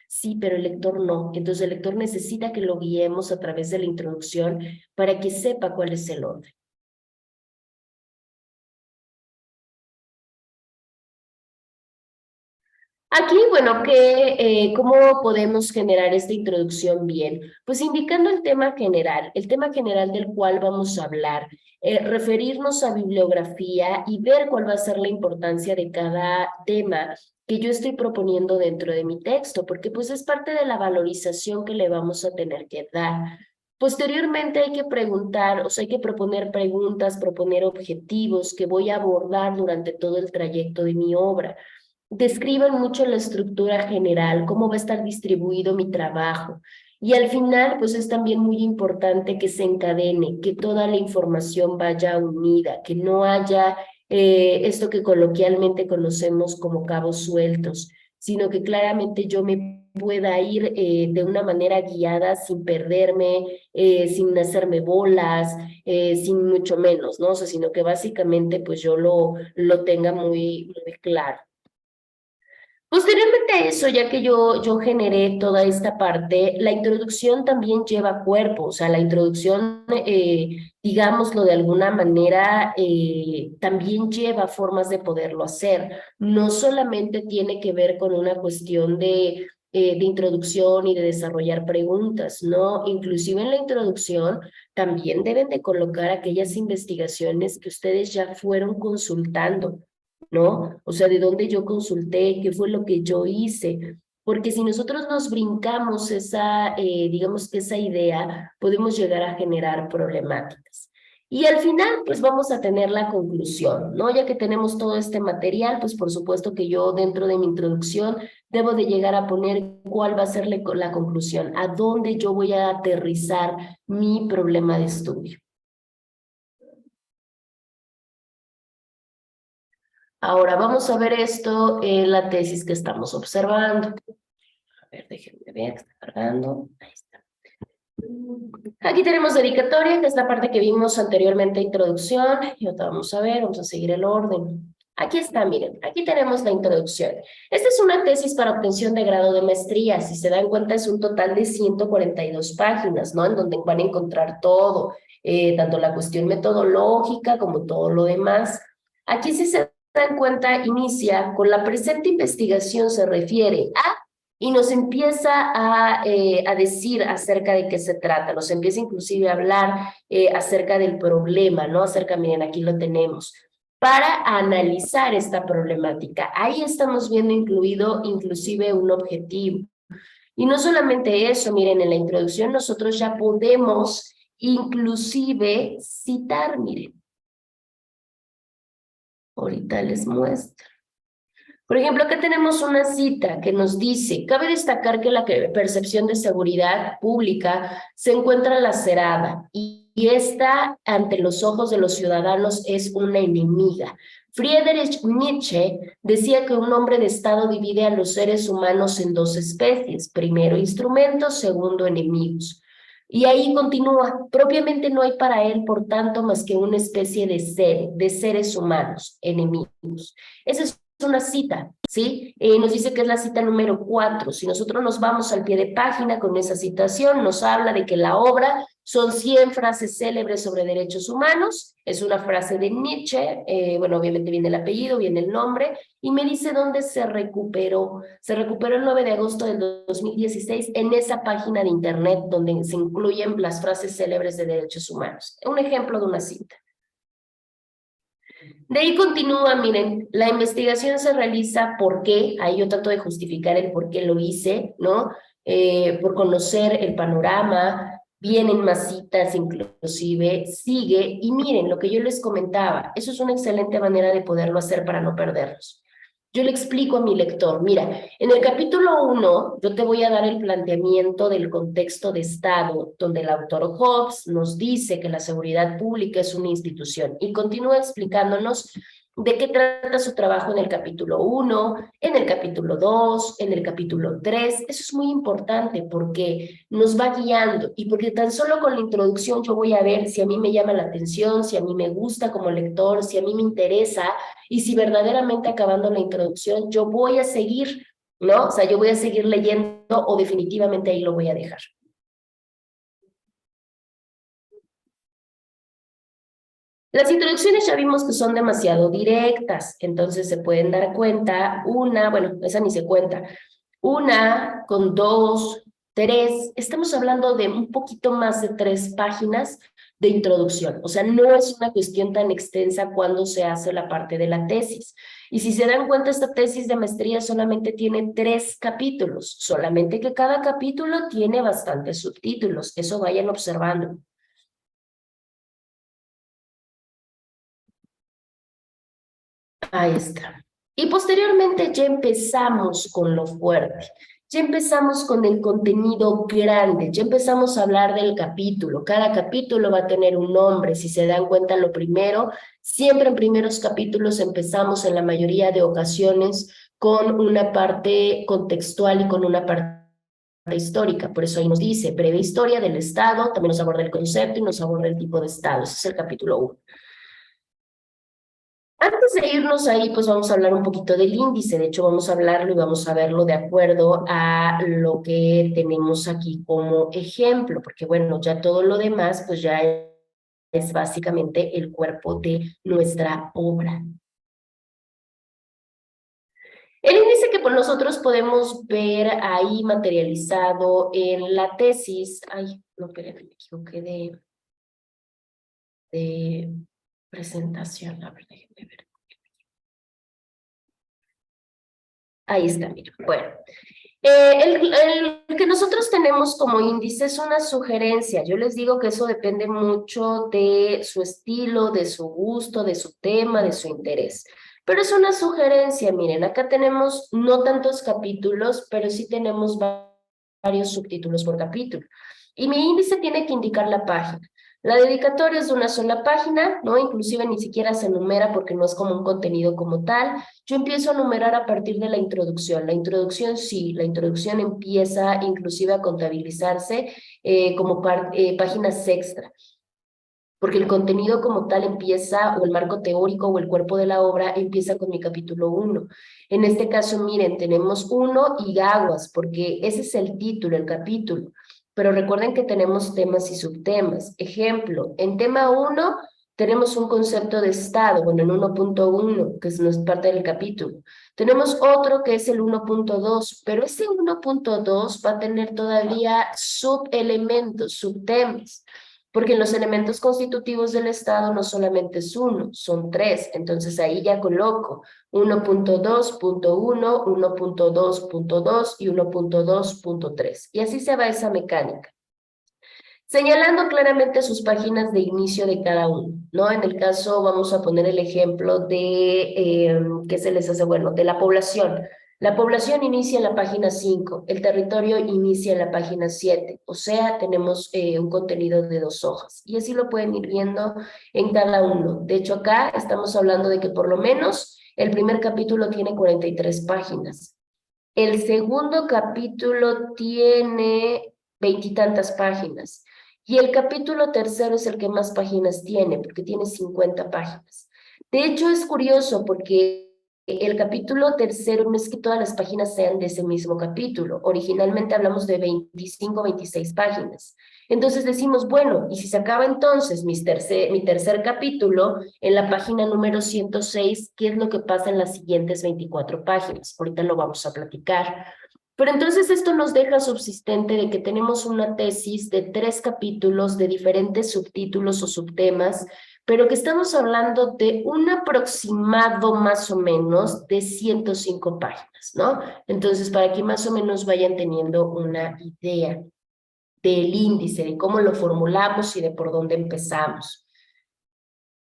S1: Sí, pero el lector no. Entonces el lector necesita que lo guiemos a través de la introducción para que sepa cuál es el orden. Aquí, bueno, ¿cómo podemos generar esta introducción bien? Pues indicando el tema general del cual vamos a hablar, referirnos a bibliografía y ver cuál va a ser la importancia de cada tema que yo estoy proponiendo dentro de mi texto, porque pues es parte de la valorización que le vamos a tener que dar. Posteriormente hay que preguntar, o sea, hay que proponer preguntas, proponer objetivos que voy a abordar durante todo el trayecto de mi obra. Describen mucho la estructura general, cómo va a estar distribuido mi trabajo. Y al final, pues es también muy importante que se encadene, que toda la información vaya unida, que no haya esto que coloquialmente conocemos como cabos sueltos, sino que claramente yo me pueda ir de una manera guiada sin perderme, sin hacerme bolas, sin mucho menos, ¿no? O sea, sino que básicamente pues yo lo tenga muy claro. Posteriormente a eso, ya que yo generé toda esta parte, la introducción también lleva cuerpo, o sea, la introducción, digámoslo de alguna manera, también lleva formas de poderlo hacer. No solamente tiene que ver con una cuestión de introducción y de desarrollar preguntas, ¿no? Inclusive en la introducción también deben de colocar aquellas investigaciones que ustedes ya fueron consultando. ¿No? O sea, de dónde yo consulté, qué fue lo que yo hice, porque si nosotros nos brincamos esa, digamos que esa idea, podemos llegar a generar problemáticas. Y al final, pues vamos a tener la conclusión, ¿no? Ya que tenemos todo este material, pues por supuesto que yo dentro de mi introducción debo de llegar a poner cuál va a ser la conclusión, a dónde yo voy a aterrizar mi problema de estudio. Ahora vamos a ver esto en la tesis que estamos observando. A ver, déjenme ver, está cargando. Ahí está. Aquí tenemos dedicatoria, que es la parte que vimos anteriormente, introducción. Y otra vamos a ver, vamos a seguir el orden. Aquí está, miren, aquí tenemos la introducción. Esta es una tesis para obtención de grado de maestría. Si se dan cuenta, es un total de 142 páginas, ¿no? En donde van a encontrar todo, tanto la cuestión metodológica como todo lo demás. Aquí, si se dan cuenta, inicia con la presente investigación se refiere a y nos empieza a decir acerca de qué se trata, nos empieza inclusive a hablar acerca del problema, ¿no? Acerca, miren, aquí lo tenemos, para analizar esta problemática. Ahí estamos viendo incluido inclusive un objetivo. Y no solamente eso, miren, en la introducción nosotros ya podemos inclusive citar, miren, ahorita les muestro. Por ejemplo, acá tenemos una cita que nos dice, cabe destacar que la percepción de seguridad pública se encuentra lacerada y esta, ante los ojos de los ciudadanos, es una enemiga. Friedrich Nietzsche decía que un hombre de Estado divide a los seres humanos en dos especies, primero instrumentos, segundo enemigos. Y ahí continúa, propiamente no hay para él, por tanto, más que una especie de seres humanos, enemigos. Ese es una cita, ¿sí? Nos dice que es la cita número 4. Si nosotros nos vamos al pie de página con esa citación, nos habla de que la obra son 100 frases célebres sobre derechos humanos, es una frase de Nietzsche, bueno, obviamente viene el apellido, viene el nombre, y me dice dónde se recuperó. Se recuperó el 9 de agosto del 2016 en esa página de internet donde se incluyen las frases célebres de derechos humanos. Un ejemplo de una cita. De ahí continúa, miren, la investigación se realiza por qué, ahí yo trato de justificar el por qué lo hice, ¿no? Por conocer el panorama, vienen más citas inclusive, sigue, y miren lo que yo les comentaba, eso es una excelente manera de poderlo hacer para no perderlos. Yo le explico a mi lector, mira, en el capítulo 1 yo te voy a dar el planteamiento del contexto de Estado, donde el autor Hobbes nos dice que la seguridad pública es una institución y continúa explicándonos de qué trata su trabajo en el capítulo 1, en el capítulo 2, en el capítulo 3. Eso es muy importante porque nos va guiando y porque tan solo con la introducción yo voy a ver si a mí me llama la atención, si a mí me gusta como lector, si a mí me interesa y si verdaderamente acabando la introducción yo voy a seguir, ¿no? O sea, yo voy a seguir leyendo o definitivamente ahí lo voy a dejar. Las introducciones ya vimos que son demasiado directas, entonces se pueden dar cuenta, una, bueno, esa ni se cuenta, una con dos, tres, estamos hablando de un poquito más de 3 páginas de introducción, o sea, no es una cuestión tan extensa cuando se hace la parte de la tesis. Y si se dan cuenta, esta tesis de maestría solamente tiene 3 capítulos, solamente que cada capítulo tiene bastantes subtítulos, eso vayan observando. Ahí está. Y posteriormente ya empezamos con lo fuerte, ya empezamos con el contenido grande, ya empezamos a hablar del capítulo. Cada capítulo va a tener un nombre, si se dan cuenta lo primero, siempre en primeros capítulos empezamos en la mayoría de ocasiones con una parte contextual y con una parte histórica. Por eso ahí nos dice breve historia del Estado, también nos aborda el concepto y nos aborda el tipo de Estado. Ese es el capítulo 1. Antes de irnos ahí, pues vamos a hablar un poquito del índice. De hecho, vamos a hablarlo y vamos a verlo de acuerdo a lo que tenemos aquí como ejemplo, porque bueno, ya todo lo demás, pues ya es básicamente el cuerpo de nuestra obra. El índice que pues nosotros podemos ver ahí materializado en la tesis, ay, no, espérate, me equivoqué de presentación, a ver, déjenme ver. Ahí está, mira. Bueno, el que nosotros tenemos como índice es una sugerencia. Yo les digo que eso depende mucho de su estilo, de su gusto, de su tema, de su interés. Pero es una sugerencia, miren, acá tenemos no tantos capítulos, pero sí tenemos varios subtítulos por capítulo. Y mi índice tiene que indicar la página. La dedicatoria es de una sola página, ¿no? Inclusive ni siquiera se numera porque no es como un contenido como tal. Yo empiezo a numerar a partir de la introducción. La introducción sí, la introducción empieza inclusive a contabilizarse como páginas extra, porque el contenido como tal empieza, o el marco teórico o el cuerpo de la obra empieza con mi capítulo 1. En este caso, miren, tenemos 1 y aguas, porque ese es el título, el capítulo. Pero recuerden que tenemos temas y subtemas. Ejemplo, en tema 1 tenemos un concepto de estado, bueno, en 1.1, que no es parte del capítulo. Tenemos otro que es el 1.2, pero ese 1.2 va a tener todavía subelementos, subtemas. Porque en los elementos constitutivos del Estado no solamente es uno, son 3. Entonces ahí ya coloco 1.2.1, 1.2.2 y 1.2.3. Y así se va esa mecánica. Señalando claramente sus páginas de inicio de cada uno, ¿no? En el caso, vamos a poner el ejemplo de, ¿qué se les hace? Bueno, de la población. La población inicia en la página 5, el territorio inicia en la página 7, o sea, tenemos un contenido de 2 hojas, y así lo pueden ir viendo en cada uno. De hecho, acá estamos hablando de que por lo menos el primer capítulo tiene 43 páginas. El segundo capítulo tiene veintitantas páginas. Y el capítulo tercero es el que más páginas tiene, porque tiene 50 páginas. De hecho, es curioso porque el capítulo tercero no es que todas las páginas sean de ese mismo capítulo. Originalmente hablamos de 25, 26 páginas. Entonces decimos, bueno, y si se acaba entonces mi tercer capítulo en la página número 106, ¿qué es lo que pasa en las siguientes 24 páginas? Ahorita lo vamos a platicar. Pero entonces esto nos deja subsistente de que tenemos una tesis de 3 capítulos de diferentes subtítulos o subtemas, pero que estamos hablando de un aproximado más o menos de 105 páginas, ¿no? Entonces, para que más o menos vayan teniendo una idea del índice, de cómo lo formulamos y de por dónde empezamos.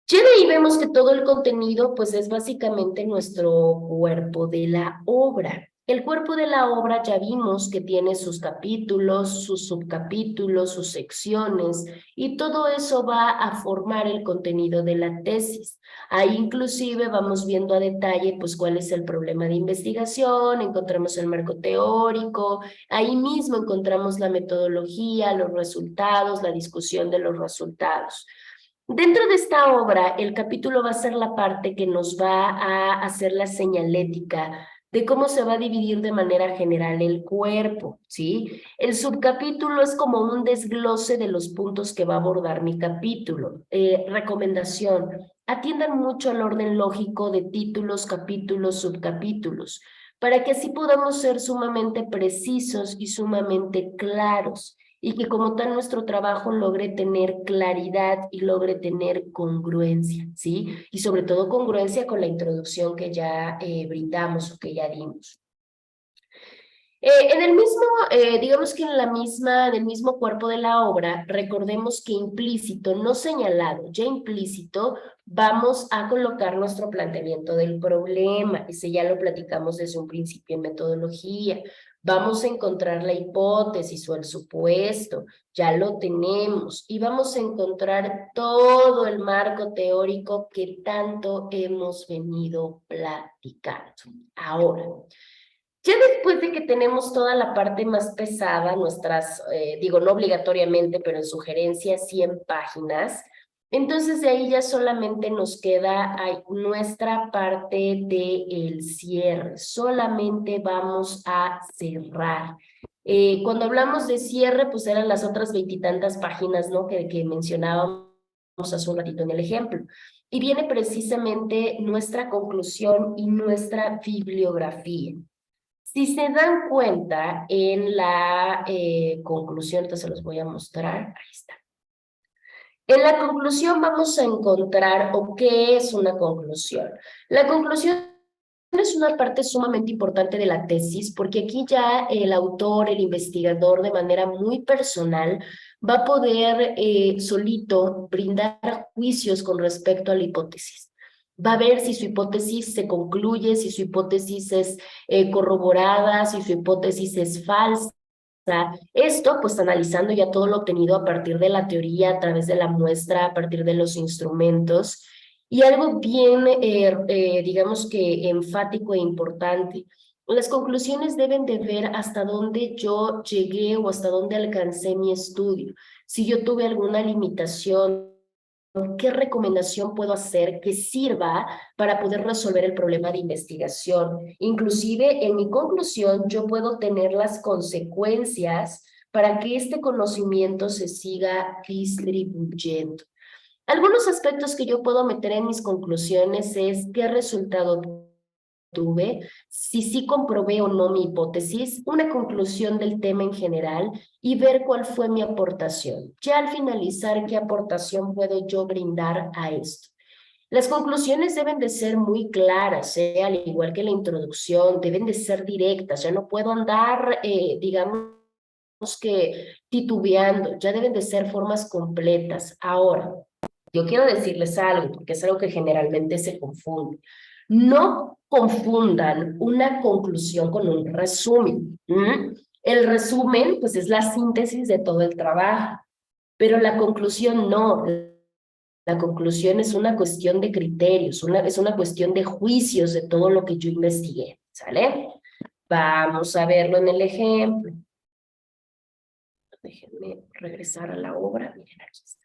S1: Ya de ahí vemos que todo el contenido pues es básicamente nuestro cuerpo de la obra. El cuerpo de la obra ya vimos que tiene sus capítulos, sus subcapítulos, sus secciones y todo eso va a formar el contenido de la tesis. Ahí inclusive vamos viendo a detalle pues cuál es el problema de investigación, encontramos el marco teórico, ahí mismo encontramos la metodología, los resultados, la discusión de los resultados. Dentro de esta obra, el capítulo va a ser la parte que nos va a hacer la señalética de cómo se va a dividir de manera general el cuerpo, ¿sí? El subcapítulo es como un desglose de los puntos que va a abordar mi capítulo. Recomendación, atiendan mucho al orden lógico de títulos, capítulos, subcapítulos, para que así podamos ser sumamente precisos y sumamente claros y que como tal nuestro trabajo logre tener claridad y logre tener congruencia, ¿sí? Y sobre todo congruencia con la introducción que ya brindamos o que ya dimos. En el mismo, digamos que en el mismo cuerpo de la obra, recordemos que implícito, no señalado, ya implícito, vamos a colocar nuestro planteamiento del problema. Ese ya lo platicamos desde un principio en metodología. Vamos a encontrar la hipótesis o el supuesto, ya lo tenemos. Y vamos a encontrar todo el marco teórico que tanto hemos venido platicando. Ahora, ya después de que tenemos toda la parte más pesada, nuestras, digo, no obligatoriamente, pero en sugerencias 100 páginas, entonces de ahí ya solamente nos queda nuestra parte del cierre, solamente vamos a cerrar. Cuando hablamos de cierre, pues eran las otras veintitantas páginas, ¿no? Que mencionábamos hace un ratito en el ejemplo. Y viene precisamente nuestra conclusión y nuestra bibliografía. Si se dan cuenta en la conclusión, entonces se los voy a mostrar, ahí está. En la conclusión vamos a encontrar, o qué es una conclusión. La conclusión es una parte sumamente importante de la tesis, porque aquí ya el autor, el investigador, de manera muy personal, va a poder solito brindar juicios con respecto a la hipótesis. Va a ver si su hipótesis se concluye, si su hipótesis es corroborada, si su hipótesis es falsa. Esto, pues analizando ya todo lo obtenido a partir de la teoría, a través de la muestra, a partir de los instrumentos. Y algo bien, digamos que enfático e importante, las conclusiones deben de ver hasta dónde yo llegué o hasta dónde alcancé mi estudio. Si yo tuve alguna limitación, ¿qué recomendación puedo hacer que sirva para poder resolver el problema de investigación? Inclusive en mi conclusión yo puedo tener las consecuencias para que este conocimiento se siga distribuyendo. Algunos aspectos que yo puedo meter en mis conclusiones es qué resultado tuve, si sí comprobé o no mi hipótesis, una conclusión del tema en general y ver cuál fue mi aportación. Ya al finalizar, ¿qué aportación puedo yo brindar a esto? Las conclusiones deben de ser muy claras, al igual que la introducción, deben de ser directas, ya no puedo andar, digamos que titubeando, ya deben de ser formas completas. Ahora, yo quiero decirles algo, porque es algo que generalmente se confunde. No confundan una conclusión con un resumen. El resumen, pues, es la síntesis de todo el trabajo, pero la conclusión no. La conclusión es una cuestión de criterios, es una cuestión de juicios de todo lo que yo investigué, ¿sale? Vamos a verlo en el ejemplo. Déjenme regresar a la obra. Miren, aquí está.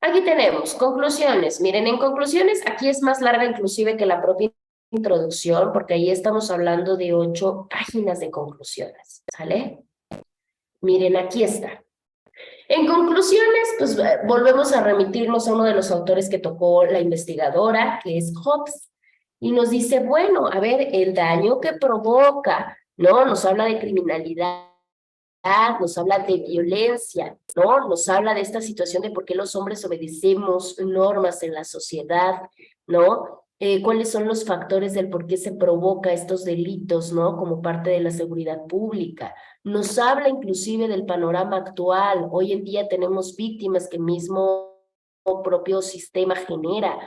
S1: Aquí tenemos conclusiones. Miren, en conclusiones, aquí es más larga inclusive que la propia introducción, porque ahí estamos hablando de 8 páginas de conclusiones, ¿sale? Miren, aquí está. En conclusiones, pues volvemos a remitirnos a uno de los autores que tocó la investigadora, que es Hobbes, y nos dice, bueno, a ver, el daño que provoca, ¿no? Nos habla de criminalidad, nos habla de violencia, ¿no? Nos habla de esta situación de por qué los hombres obedecemos normas en la sociedad, ¿no? Cuáles son los factores del por qué se provoca estos delitos, ¿no? Como parte de la seguridad pública. Nos habla inclusive del panorama actual. Hoy en día tenemos víctimas que el mismo propio sistema genera.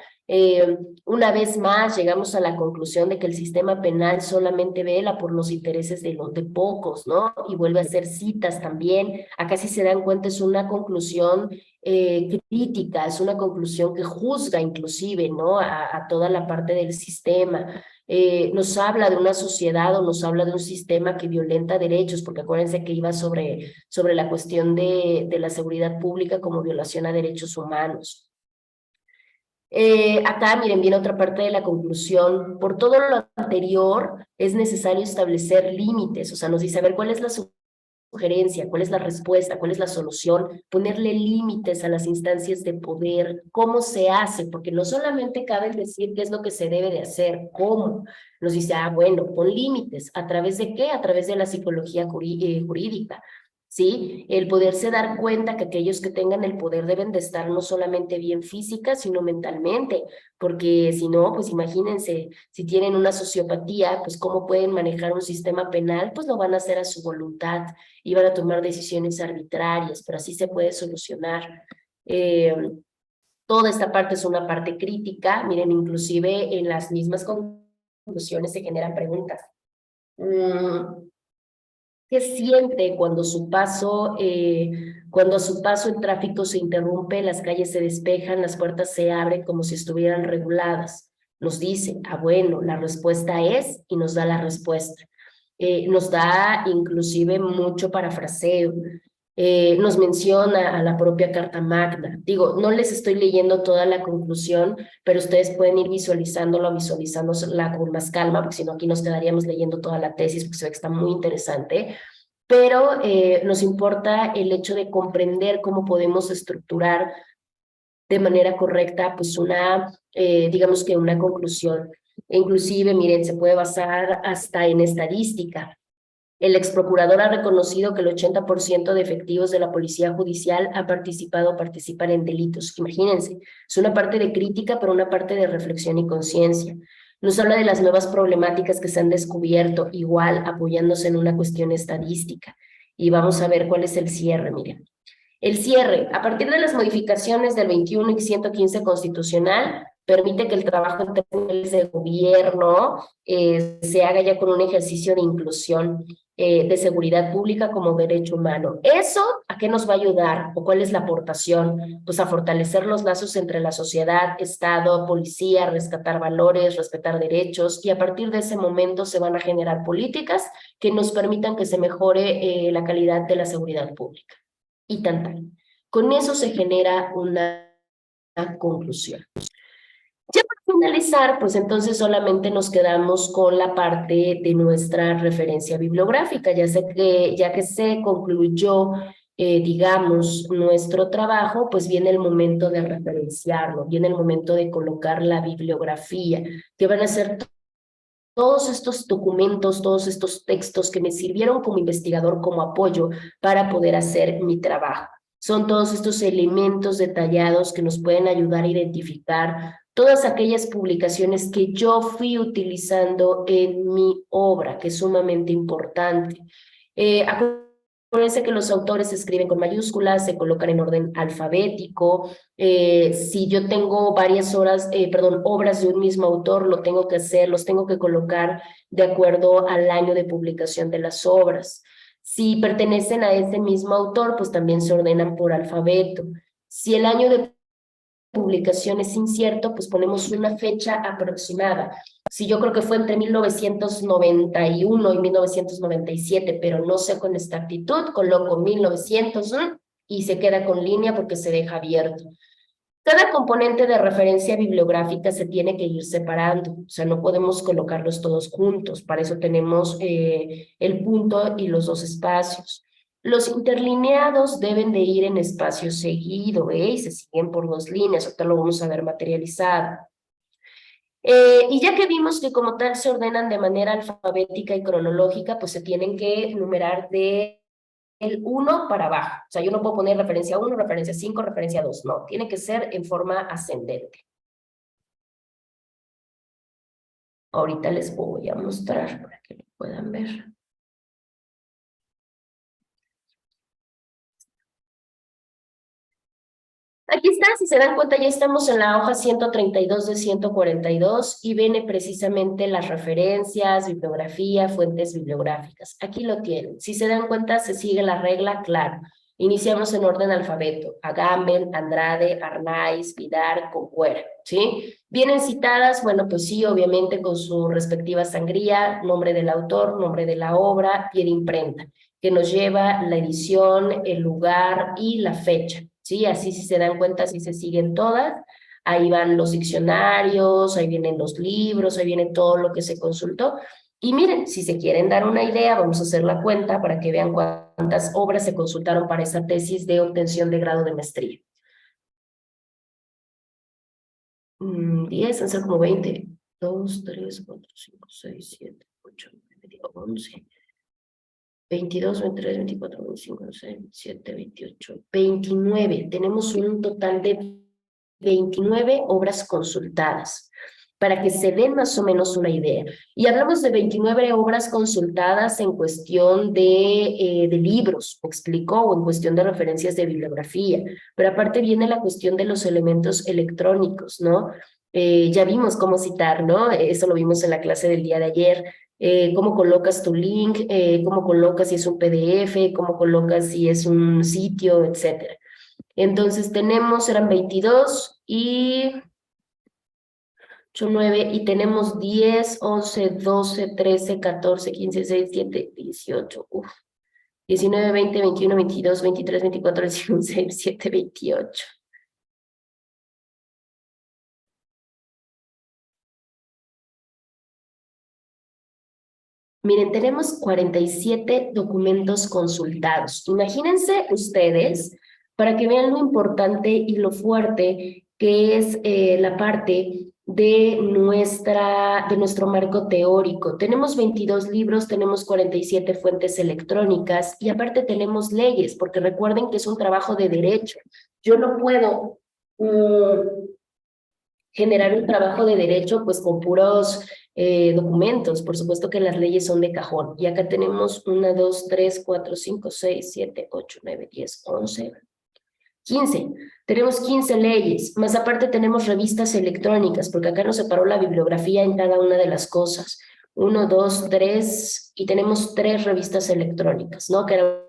S1: Una vez más llegamos a la conclusión de que el sistema penal solamente vela por los intereses de los de pocos, ¿no? Y vuelve a hacer citas también. Acá si se dan cuenta es una conclusión crítica, es una conclusión que juzga inclusive, ¿no? A toda la parte del sistema. Nos habla de una sociedad o nos habla de un sistema que violenta derechos, porque acuérdense que iba sobre la cuestión de la seguridad pública como violación a derechos humanos. Acá, miren, viene otra parte de la conclusión. Por todo lo anterior, es necesario establecer límites. O sea, nos dice, a ver, ¿cuál es la sugerencia? ¿Cuál es la respuesta? ¿Cuál es la solución? Ponerle límites a las instancias de poder. ¿Cómo se hace? Porque no solamente cabe decir qué es lo que se debe de hacer, ¿cómo? Nos dice, bueno, pon límites. ¿A través de qué? A través de la psicología jurídica. ¿Sí? El poderse dar cuenta que aquellos que tengan el poder deben de estar no solamente bien física, sino mentalmente, porque si no, pues imagínense, si tienen una sociopatía, pues cómo pueden manejar un sistema penal, pues lo van a hacer a su voluntad y van a tomar decisiones arbitrarias, pero así se puede solucionar. Toda esta parte es una parte crítica, miren, inclusive en las mismas conclusiones se generan preguntas. ¿Qué siente cuando a su paso el tráfico se interrumpe, las calles se despejan, las puertas se abren como si estuvieran reguladas? Nos dice, bueno, la respuesta es, y nos da la respuesta. Nos da inclusive mucho parafraseo. Nos menciona a la propia Carta Magna. Digo, no les estoy leyendo toda la conclusión, pero ustedes pueden ir visualizándola con más calma, porque si no aquí nos quedaríamos leyendo toda la tesis, porque se ve que está muy interesante, pero nos importa el hecho de comprender cómo podemos estructurar de manera correcta, pues digamos que una conclusión. E inclusive, miren, se puede basar hasta en estadística. El exprocurador ha reconocido que el 80% de efectivos de la policía judicial ha participado o participan en delitos. Imagínense, es una parte de crítica, pero una parte de reflexión y conciencia. Nos habla de las nuevas problemáticas que se han descubierto, igual apoyándose en una cuestión estadística. Y vamos a ver cuál es el cierre, miren. El cierre, a partir de las modificaciones del 21 y 115 constitucional, permite que el trabajo en términos de gobierno se haga ya con un ejercicio de inclusión de seguridad pública como derecho humano. ¿Eso a qué nos va a ayudar? ¿O cuál es la aportación? Pues a fortalecer los lazos entre la sociedad, Estado, policía, rescatar valores, respetar derechos, y a partir de ese momento se van a generar políticas que nos permitan que se mejore la calidad de la seguridad pública. Y tan. Con eso se genera una conclusión. Ya para finalizar, pues entonces solamente nos quedamos con la parte de nuestra referencia bibliográfica, ya que se concluyó, digamos, nuestro trabajo, pues viene el momento de referenciarlo, viene el momento de colocar la bibliografía, que van a ser todos estos documentos, todos estos textos que me sirvieron como investigador, como apoyo para poder hacer mi trabajo. Son todos estos elementos detallados que nos pueden ayudar a identificar todas aquellas publicaciones que yo fui utilizando en mi obra, que es sumamente importante. Acuérdense que los autores se escriben con mayúsculas, se colocan en orden alfabético. Si yo tengo obras de un mismo autor, los tengo que colocar de acuerdo al año de publicación de las obras. Si pertenecen a ese mismo autor, pues también se ordenan por alfabeto. Si el año de publicación es incierto, pues ponemos una fecha aproximada. Si yo creo que fue entre 1991 y 1997, pero no sé con exactitud, coloco 1900 y se queda con línea porque se deja abierto. Cada componente de referencia bibliográfica se tiene que ir separando, o sea, no podemos colocarlos todos juntos, para eso tenemos el punto y los dos espacios. Los interlineados deben de ir en espacio seguido, y se siguen por dos líneas, ahorita lo vamos a ver materializado. Y ya que vimos que como tal se ordenan de manera alfabética y cronológica, pues se tienen que numerar de el 1 para abajo. O sea, yo no puedo poner referencia 1, referencia 5, referencia 2. No, tiene que ser en forma ascendente. Ahorita les voy a mostrar para que lo puedan ver. Aquí está, si se dan cuenta, ya estamos en la hoja 132 de 142 y viene precisamente las referencias, bibliografía, fuentes bibliográficas. Aquí lo tienen. Si se dan cuenta, se sigue la regla, claro. Iniciamos en orden alfabeto. Agamben, Andrade, Arnaiz, Vidar, Concuera, ¿sí? Vienen citadas, bueno, pues sí, obviamente con su respectiva sangría, nombre del autor, nombre de la obra, pie de imprenta, que nos lleva la edición, el lugar y la fecha. ¿Sí? Así si se dan cuenta, si se siguen todas, ahí van los diccionarios, ahí vienen los libros, ahí viene todo lo que se consultó. Y miren, si se quieren dar una idea, vamos a hacer la cuenta para que vean cuántas obras se consultaron para esa tesis de obtención de grado de maestría. 10, han ser como 20. 2, 3, 4, 5, 6, 7, 8, 9, 11. 22, 23, 24, 25, 26, 27, 28, 29. Tenemos un total de 29 obras consultadas, para que se den más o menos una idea. Y hablamos de 29 obras consultadas en cuestión de libros, ¿me explico? O en cuestión de referencias de bibliografía. Pero aparte viene la cuestión de los elementos electrónicos, ¿no? Ya vimos cómo citar, ¿no? Eso lo vimos en la clase del día de ayer. Cómo colocas tu link, cómo colocas si es un PDF, cómo colocas si es un sitio, etcétera. Entonces tenemos, eran 22 y 8, 9, y tenemos 10, 11, 12, 13, 14, 15, 16, 17, 18, 19, 20, 21, 22, 23, 24, 25, 26, 27, 28. Miren, tenemos 47 documentos consultados. Imagínense ustedes, para que vean lo importante y lo fuerte que es la parte de nuestro marco teórico. Tenemos 22 libros, tenemos 47 fuentes electrónicas y aparte tenemos leyes, porque recuerden que es un trabajo de derecho. Yo no puedo generar un trabajo de derecho pues con puros documentos. Por supuesto que las leyes son de cajón. Y acá tenemos 1, 2, 3, 4, 5, 6, 7, 8, 9, 10, 11, 15. Tenemos 15 leyes, más aparte tenemos revistas electrónicas, porque acá nos separó la bibliografía en cada una de las cosas. 1, 2, 3, y tenemos 3 revistas electrónicas, ¿no? Que era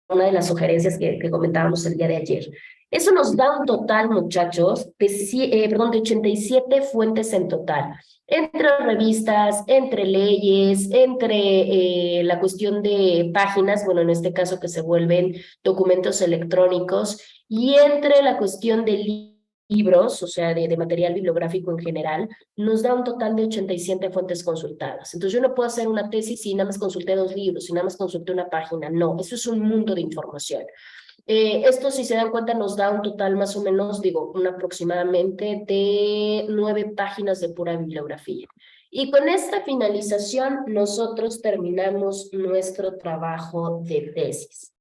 S1: una de las sugerencias que comentábamos el día de ayer. Eso nos da un total, muchachos, de 87 fuentes en total, entre revistas, entre leyes, entre la cuestión de páginas, bueno, en este caso que se vuelven documentos electrónicos, y entre la cuestión de libros, o sea, de material bibliográfico en general, nos da un total de 87 fuentes consultadas. Entonces yo no puedo hacer una tesis si nada más consulté 2 libros, si nada más consulté una página. No, eso es un mundo de información. Esto, si se dan cuenta, nos da un total más o menos, digo, un aproximadamente de 9 páginas de pura bibliografía. Y con esta finalización, nosotros terminamos nuestro trabajo de tesis.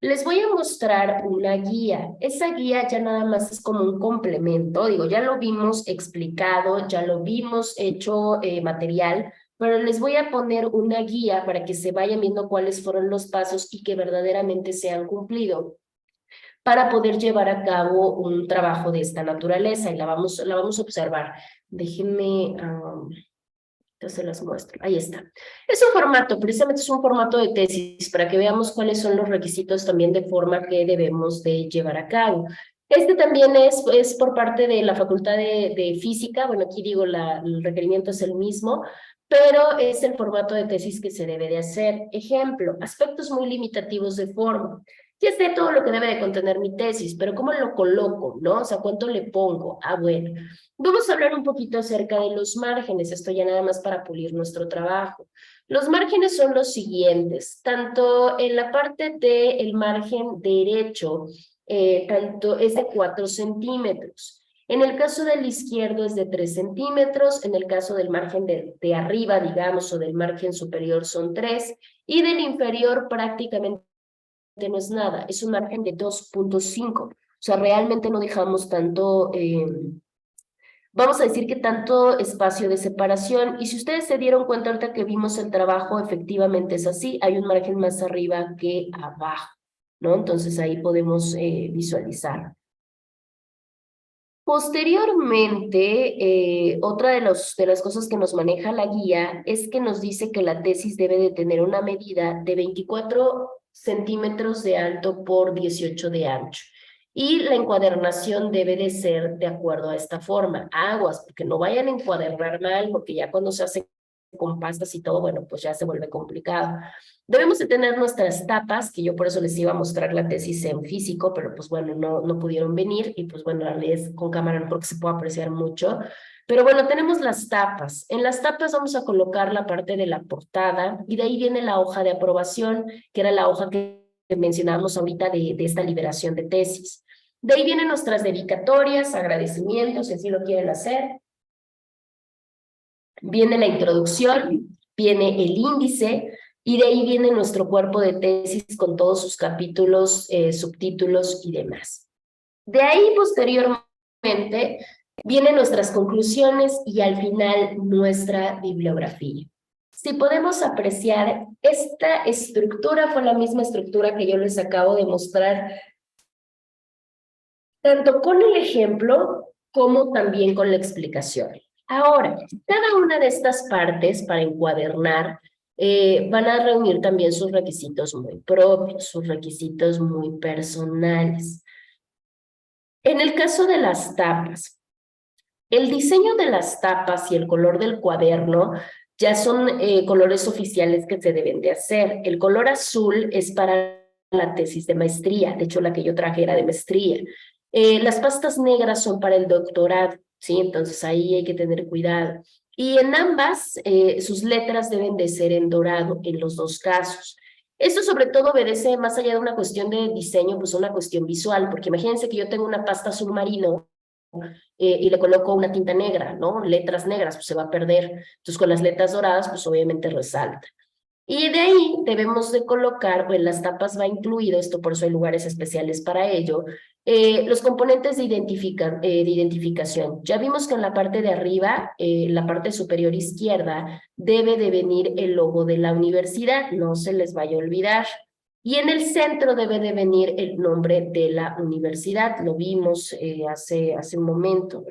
S1: Les voy a mostrar una guía. Esa guía ya nada más es como un complemento. Digo, ya lo vimos explicado, ya lo vimos hecho material, pero les voy a poner una guía para que se vayan viendo cuáles fueron los pasos y que verdaderamente se han cumplido para poder llevar a cabo un trabajo de esta naturaleza y la vamos a observar. Déjenme... se las muestro. Ahí está. Es un formato, precisamente es un formato de tesis para que veamos cuáles son los requisitos también de forma que debemos de llevar a cabo. Este también es por parte de la Facultad de Física. Bueno, aquí digo, el requerimiento es el mismo, pero es el formato de tesis que se debe de hacer. Ejemplo, aspectos muy limitativos de forma. Ya sé todo lo que debe de contener mi tesis, pero ¿cómo lo coloco, no? O sea, ¿cuánto le pongo? Ah, bueno. Vamos a hablar un poquito acerca de los márgenes, esto ya nada más para pulir nuestro trabajo. Los márgenes son los siguientes, tanto en la parte del margen derecho, tanto es de 4 centímetros. En el caso del izquierdo es de 3 centímetros, en el caso del margen de arriba, digamos, o del margen superior son 3, y del inferior prácticamente no es nada, es un margen de 2,5. O sea, realmente no dejamos tanto, vamos a decir que tanto espacio de separación. Y si ustedes se dieron cuenta ahorita que vimos el trabajo, efectivamente es así, hay un margen más arriba que abajo, ¿no? Entonces ahí podemos visualizar. Posteriormente, otra de las cosas que nos maneja la guía es que nos dice que la tesis debe de tener una medida de 24 centímetros de alto por 18 de ancho. Y la encuadernación debe de ser de acuerdo a esta forma. Aguas, porque no vayan a encuadernar mal, porque ya cuando se hace con pastas y todo, bueno, pues ya se vuelve complicado. Debemos de tener nuestras tapas, que yo por eso les iba a mostrar la tesis en físico, pero pues bueno, no pudieron venir y pues bueno, la es con cámara no creo que se pueda apreciar mucho. Pero bueno, tenemos las tapas. En las tapas vamos a colocar la parte de la portada y de ahí viene la hoja de aprobación, que era la hoja que mencionábamos ahorita de esta liberación de tesis. De ahí vienen nuestras dedicatorias, agradecimientos, si así lo quieren hacer. Viene la introducción, viene el índice y de ahí viene nuestro cuerpo de tesis con todos sus capítulos, subtítulos y demás. De ahí posteriormente vienen nuestras conclusiones y al final nuestra bibliografía. Si podemos apreciar, esta estructura fue la misma estructura que yo les acabo de mostrar, tanto con el ejemplo como también con la explicación. Ahora, cada una de estas partes para encuadernar van a reunir también sus requisitos muy propios, sus requisitos muy personales. En el caso de las tapas, el diseño de las tapas y el color del cuaderno ya son colores oficiales que se deben de hacer. El color azul es para la tesis de maestría, de hecho la que yo traje era de maestría. Las pastas negras son para el doctorado, ¿sí? Entonces ahí hay que tener cuidado. Y en ambas, sus letras deben de ser en dorado en los dos casos. Esto sobre todo obedece, más allá de una cuestión de diseño, pues una cuestión visual, porque imagínense que yo tengo una pasta azul marino y le coloco una tinta negra, ¿no? Letras negras, pues se va a perder. Entonces con las letras doradas, pues obviamente resalta. Y de ahí debemos de colocar, pues las tapas va incluido, esto por eso hay lugares especiales para ello, los componentes de identificación. Ya vimos que en la parte de arriba, la parte superior izquierda, debe de venir el logo de la universidad, no se les vaya a olvidar. Y en el centro debe de venir el nombre de la universidad, lo vimos hace un momento.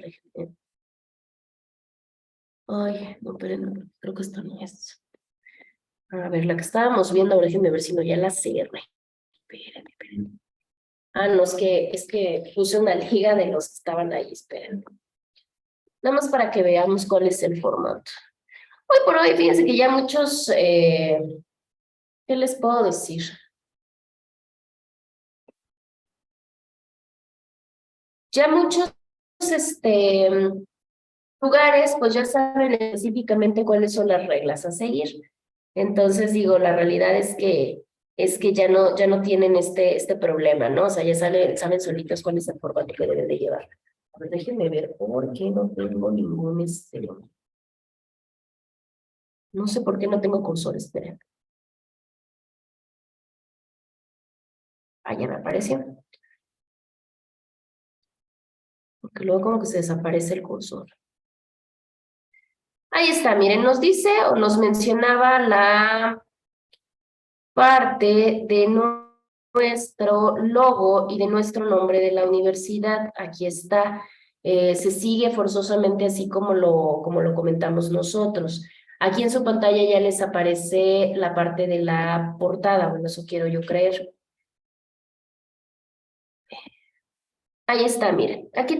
S1: Ay, no, pero no, creo que esto no es. A ver, la que estábamos viendo, ahora déjenme ver si no ya la cerré. Espérenme. Ah, no, es que puse una liga de los que estaban ahí, esperen. Nada más para que veamos cuál es el formato. Hoy por hoy, fíjense que ya muchos, ¿qué les puedo decir? Ya muchos, este, lugares, pues ya saben específicamente cuáles son las reglas a seguir. Entonces, digo, la realidad es que ya no tienen este problema, ¿no? O sea, ya saben solitos cuál es el formato que deben de llevar. A ver, déjenme ver por qué no tengo ningún no sé por qué no tengo cursor, esperen. Ah, ya me apareció. Porque luego como que se desaparece el cursor. Ahí está, miren, nos dice o nos mencionaba la parte de nuestro logo y de nuestro nombre de la universidad. Aquí está. Se sigue forzosamente así como lo comentamos nosotros. Aquí en su pantalla ya les aparece la parte de la portada, bueno, eso quiero yo creer. Ahí está, miren. Aquí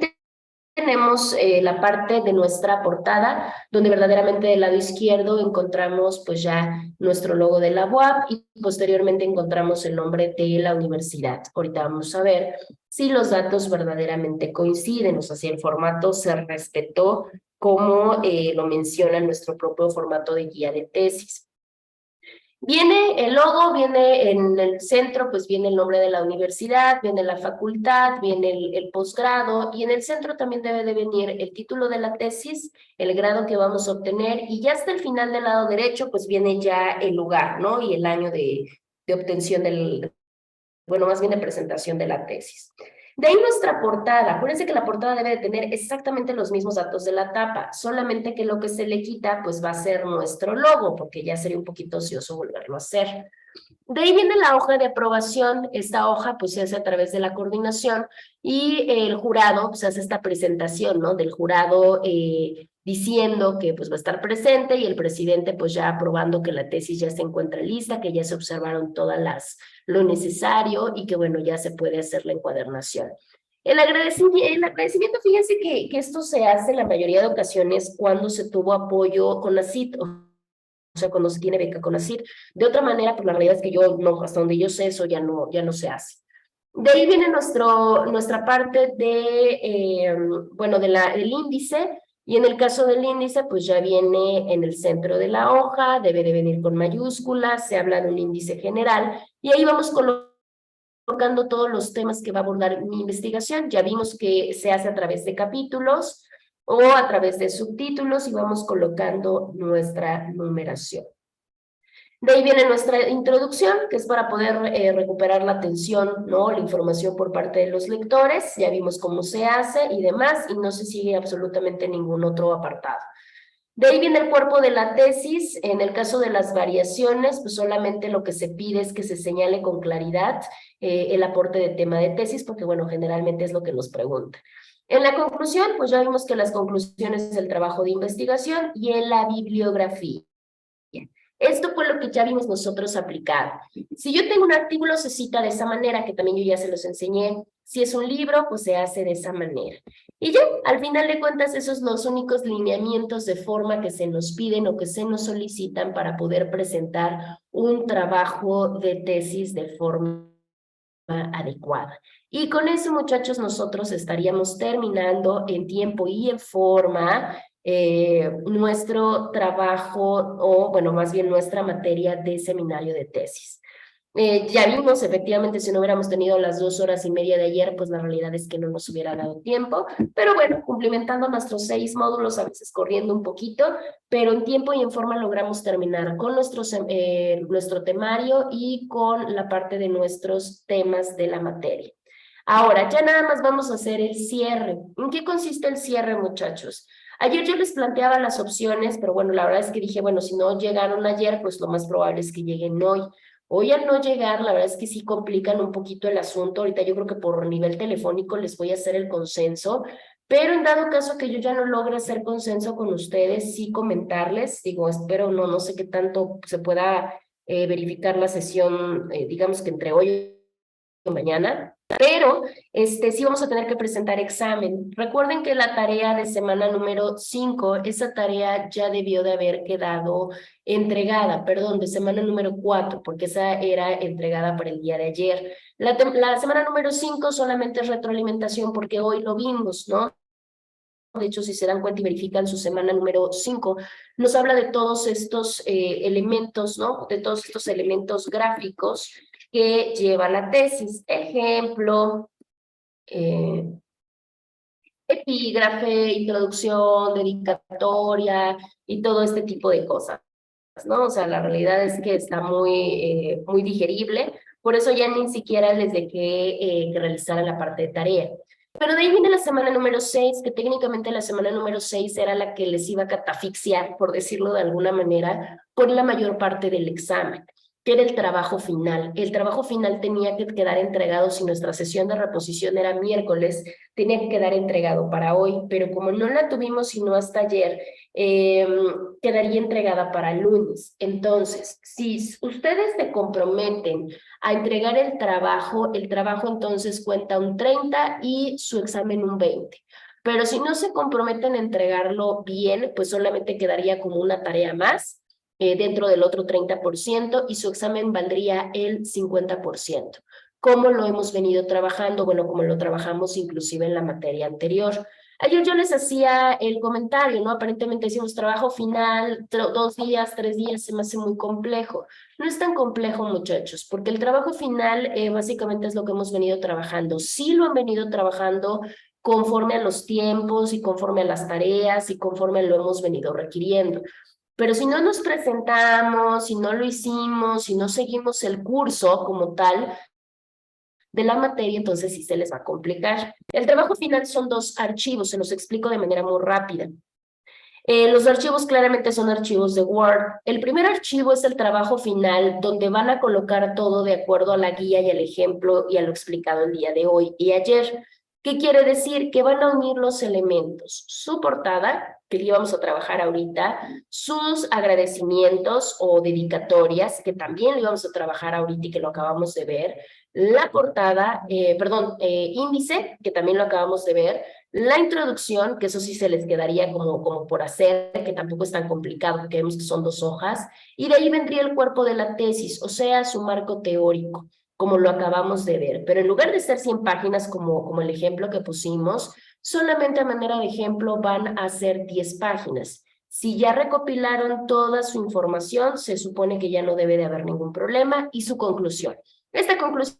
S1: tenemos la parte de nuestra portada, donde verdaderamente del lado izquierdo encontramos pues ya nuestro logo de la UAP y posteriormente encontramos el nombre de la universidad. Ahorita vamos a ver si los datos verdaderamente coinciden, o sea, si el formato se respetó como lo menciona nuestro propio formato de guía de tesis. Viene el logo, viene en el centro, pues viene el nombre de la universidad, viene la facultad, viene el posgrado, y en el centro también debe de venir el título de la tesis, el grado que vamos a obtener, y ya hasta el final del lado derecho, pues viene ya el lugar, ¿no? Y el año de obtención bueno, más bien de presentación de la tesis. De ahí nuestra portada. Acuérdense que la portada debe de tener exactamente los mismos datos de la tapa, solamente que lo que se le quita pues va a ser nuestro logo, porque ya sería un poquito ocioso volverlo a hacer. De ahí viene la hoja de aprobación. Esta hoja pues se hace a través de la coordinación y el jurado pues hace esta presentación, ¿no? Del jurado diciendo que pues va a estar presente y el presidente pues ya aprobando que la tesis ya se encuentra lista, que ya se observaron lo necesario y que bueno, ya se puede hacer la encuadernación. El agradecimiento, fíjense que esto se hace en la mayoría de ocasiones cuando se tuvo apoyo con la CIT, o sea, cuando se tiene beca con CONACYT. De otra manera, pues la realidad es que yo no, hasta donde yo sé, eso ya no se hace. De ahí viene nuestra parte bueno, del índice, y en el caso del índice, pues ya viene en el centro de la hoja, debe de venir con mayúsculas, se habla de un índice general, y ahí vamos colocando todos los temas que va a abordar mi investigación. Ya vimos que se hace a través de capítulos o a través de subtítulos y vamos colocando nuestra numeración. De ahí viene nuestra introducción, que es para poder recuperar la atención, ¿no? La información por parte de los lectores. Ya vimos cómo se hace y demás, y no se sigue absolutamente ningún otro apartado. De ahí viene el cuerpo de la tesis. En el caso de las variaciones, pues solamente lo que se pide es que se señale con claridad el aporte de tema de tesis, porque bueno, generalmente es lo que nos preguntan. En la conclusión, pues ya vimos que las conclusiones es el trabajo de investigación y en la bibliografía. Esto fue lo que ya vimos nosotros aplicado. Si yo tengo un artículo, se cita de esa manera, que también yo ya se los enseñé. Si es un libro, pues se hace de esa manera. Y ya, al final de cuentas, esos son los únicos lineamientos de forma que se nos piden o que se nos solicitan para poder presentar un trabajo de tesis de forma adecuada. Y con eso, muchachos, nosotros estaríamos terminando en tiempo y en forma nuestro trabajo, o bueno, más bien nuestra materia de seminario de tesis. Ya vimos, efectivamente, si no hubiéramos tenido las 2 horas y media de ayer, pues la realidad es que no nos hubiera dado tiempo, pero bueno, cumplimentando nuestros 6 módulos, a veces corriendo un poquito, pero en tiempo y en forma logramos terminar con nuestro temario y con la parte de nuestros temas de la materia. Ahora, ya nada más vamos a hacer el cierre. ¿En qué consiste el cierre, muchachos? Ayer yo les planteaba las opciones, pero bueno, la verdad es que dije, bueno, si no llegaron ayer, pues lo más probable es que lleguen hoy. Hoy al no llegar, la verdad es que sí complican un poquito el asunto. Ahorita yo creo que por nivel telefónico les voy a hacer el consenso, pero en dado caso que yo ya no logre hacer consenso con ustedes, sí comentarles, digo, espero, no sé qué tanto se pueda verificar la sesión, digamos que entre hoy y mañana, pero sí vamos a tener que presentar examen. Recuerden que la tarea de semana número 5, esa tarea ya debió de haber quedado entregada, perdón, de semana número 4, porque esa era entregada para el día de ayer. La semana número 5 solamente es retroalimentación porque hoy lo vimos, ¿no? De hecho, si se dan cuenta y verifican su semana número 5, nos habla de todos estos elementos, ¿no? De todos estos elementos gráficos que lleva la tesis. Ejemplo, eh, epígrafe, introducción, dedicatoria y todo este tipo de cosas, ¿no? O sea, la realidad es que está muy digerible, por eso ya ni siquiera les dejé que realizaran la parte de tarea. Pero de ahí viene la semana número 6, que técnicamente la semana número 6 era la que les iba a catafixiar, por decirlo de alguna manera, por la mayor parte del examen, que era el trabajo final. El trabajo final tenía que quedar entregado, si nuestra sesión de reposición era miércoles, tenía que quedar entregado para hoy, pero como no la tuvimos sino hasta ayer, eh, quedaría entregada para el lunes. Entonces, si ustedes se comprometen a entregar el trabajo entonces cuenta un 30 y su examen un 20. pero si no se comprometen a entregarlo bien, pues solamente quedaría como una tarea más dentro del otro 30% y su examen valdría el 50%. ¿Cómo lo hemos venido trabajando? Bueno, como lo trabajamos inclusive en la materia anterior. Ayer yo les hacía el comentario, ¿no? Aparentemente decimos trabajo final, 2 días, 3 días, se me hace muy complejo. No es tan complejo, muchachos, porque el trabajo final básicamente es lo que hemos venido trabajando. Sí lo han venido trabajando conforme a los tiempos y conforme a las tareas y conforme lo hemos venido requiriendo. Pero si no nos presentamos, si no lo hicimos, si no seguimos el curso como tal de la materia, entonces sí se les va a complicar. El trabajo final son 2 archivos, se los explico de manera muy rápida. Los archivos claramente son archivos de Word. El primer archivo es el trabajo final, donde van a colocar todo de acuerdo a la guía y al ejemplo y a lo explicado el día de hoy y ayer. ¿Qué quiere decir? Que van a unir los elementos, su portada, que íbamos a trabajar ahorita, sus agradecimientos o dedicatorias, que también lo íbamos a trabajar ahorita y que lo acabamos de ver, la portada, índice, que también lo acabamos de ver, la introducción, que eso sí se les quedaría como por hacer, que tampoco es tan complicado, porque vemos que son 2 hojas, y de ahí vendría el cuerpo de la tesis, o sea, su marco teórico, como lo acabamos de ver. Pero en lugar de ser 100 páginas como el ejemplo que pusimos, solamente a manera de ejemplo van a ser 10 páginas. Si ya recopilaron toda su información, se supone que ya no debe de haber ningún problema, y su conclusión. Esta conclusión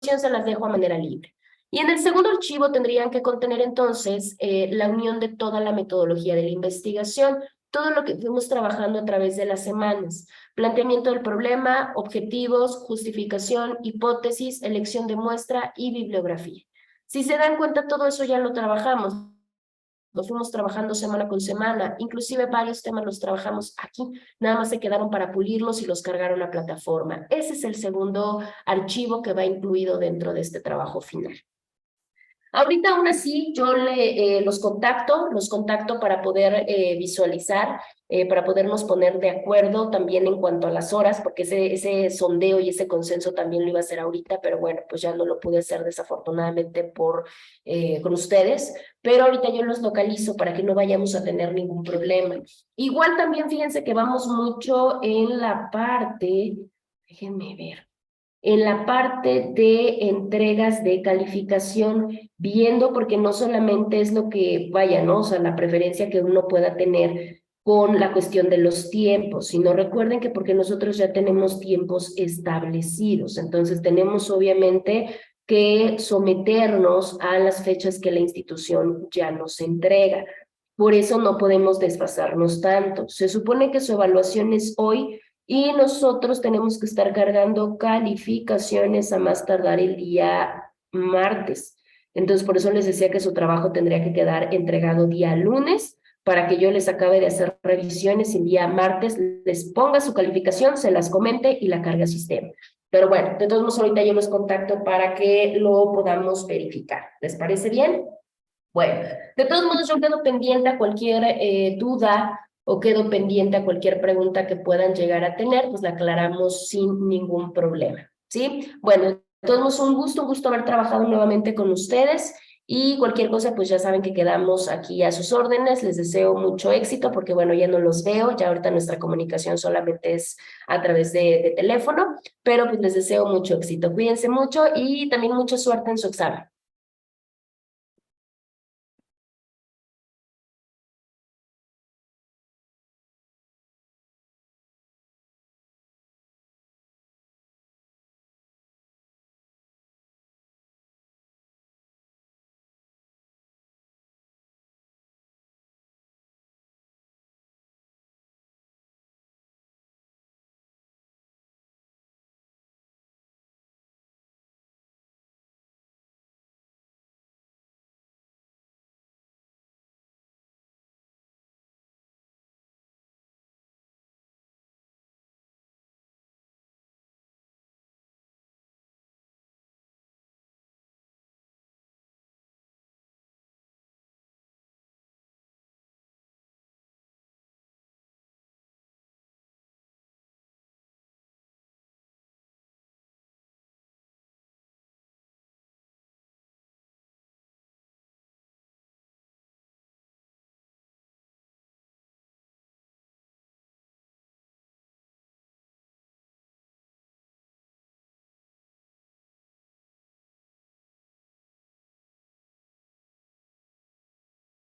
S1: se las dejo a manera libre. Y en el segundo archivo tendrían que contener entonces la unión de toda la metodología de la investigación, todo lo que fuimos trabajando a través de las semanas, planteamiento del problema, objetivos, justificación, hipótesis, elección de muestra y bibliografía. Si se dan cuenta, todo eso ya lo trabajamos. Lo fuimos trabajando semana con semana, inclusive varios temas los trabajamos aquí, nada más se quedaron para pulirlos y los cargaron a plataforma. Ese es el segundo archivo que va incluido dentro de este trabajo final. Ahorita aún así yo los contacto para poder visualizar, para podernos poner de acuerdo también en cuanto a las horas, porque ese sondeo y ese consenso también lo iba a hacer ahorita, pero bueno, pues ya no lo pude hacer desafortunadamente con ustedes, pero ahorita yo los localizo para que no vayamos a tener ningún problema. Igual también fíjense que vamos mucho en la parte, déjenme ver, en la parte de entregas de calificación, viendo porque no solamente es lo que vaya, ¿no? O sea, la preferencia que uno pueda tener con la cuestión de los tiempos, sino recuerden que porque nosotros ya tenemos tiempos establecidos, entonces tenemos obviamente que someternos a las fechas que la institución ya nos entrega. Por eso no podemos desfasarnos tanto. Se supone que su evaluación es hoy, y nosotros tenemos que estar cargando calificaciones a más tardar el día martes. Entonces, por eso les decía que su trabajo tendría que quedar entregado día lunes para que yo les acabe de hacer revisiones el día martes, les ponga su calificación, se las comente y la cargue a sistema. Pero bueno, de todos modos, ahorita yo los contacto para que lo podamos verificar. ¿Les parece bien? Bueno, de todos modos, yo quedo pendiente a cualquier duda o quedo pendiente a cualquier pregunta que puedan llegar a tener, pues la aclaramos sin ningún problema, ¿sí? Bueno, de todos modos, un gusto haber trabajado nuevamente con ustedes y cualquier cosa, pues ya saben que quedamos aquí a sus órdenes. Les deseo mucho éxito porque, bueno, ya no los veo, ya ahorita nuestra comunicación solamente es a través de teléfono, pero pues les deseo mucho éxito. Cuídense mucho y también mucha suerte en su examen.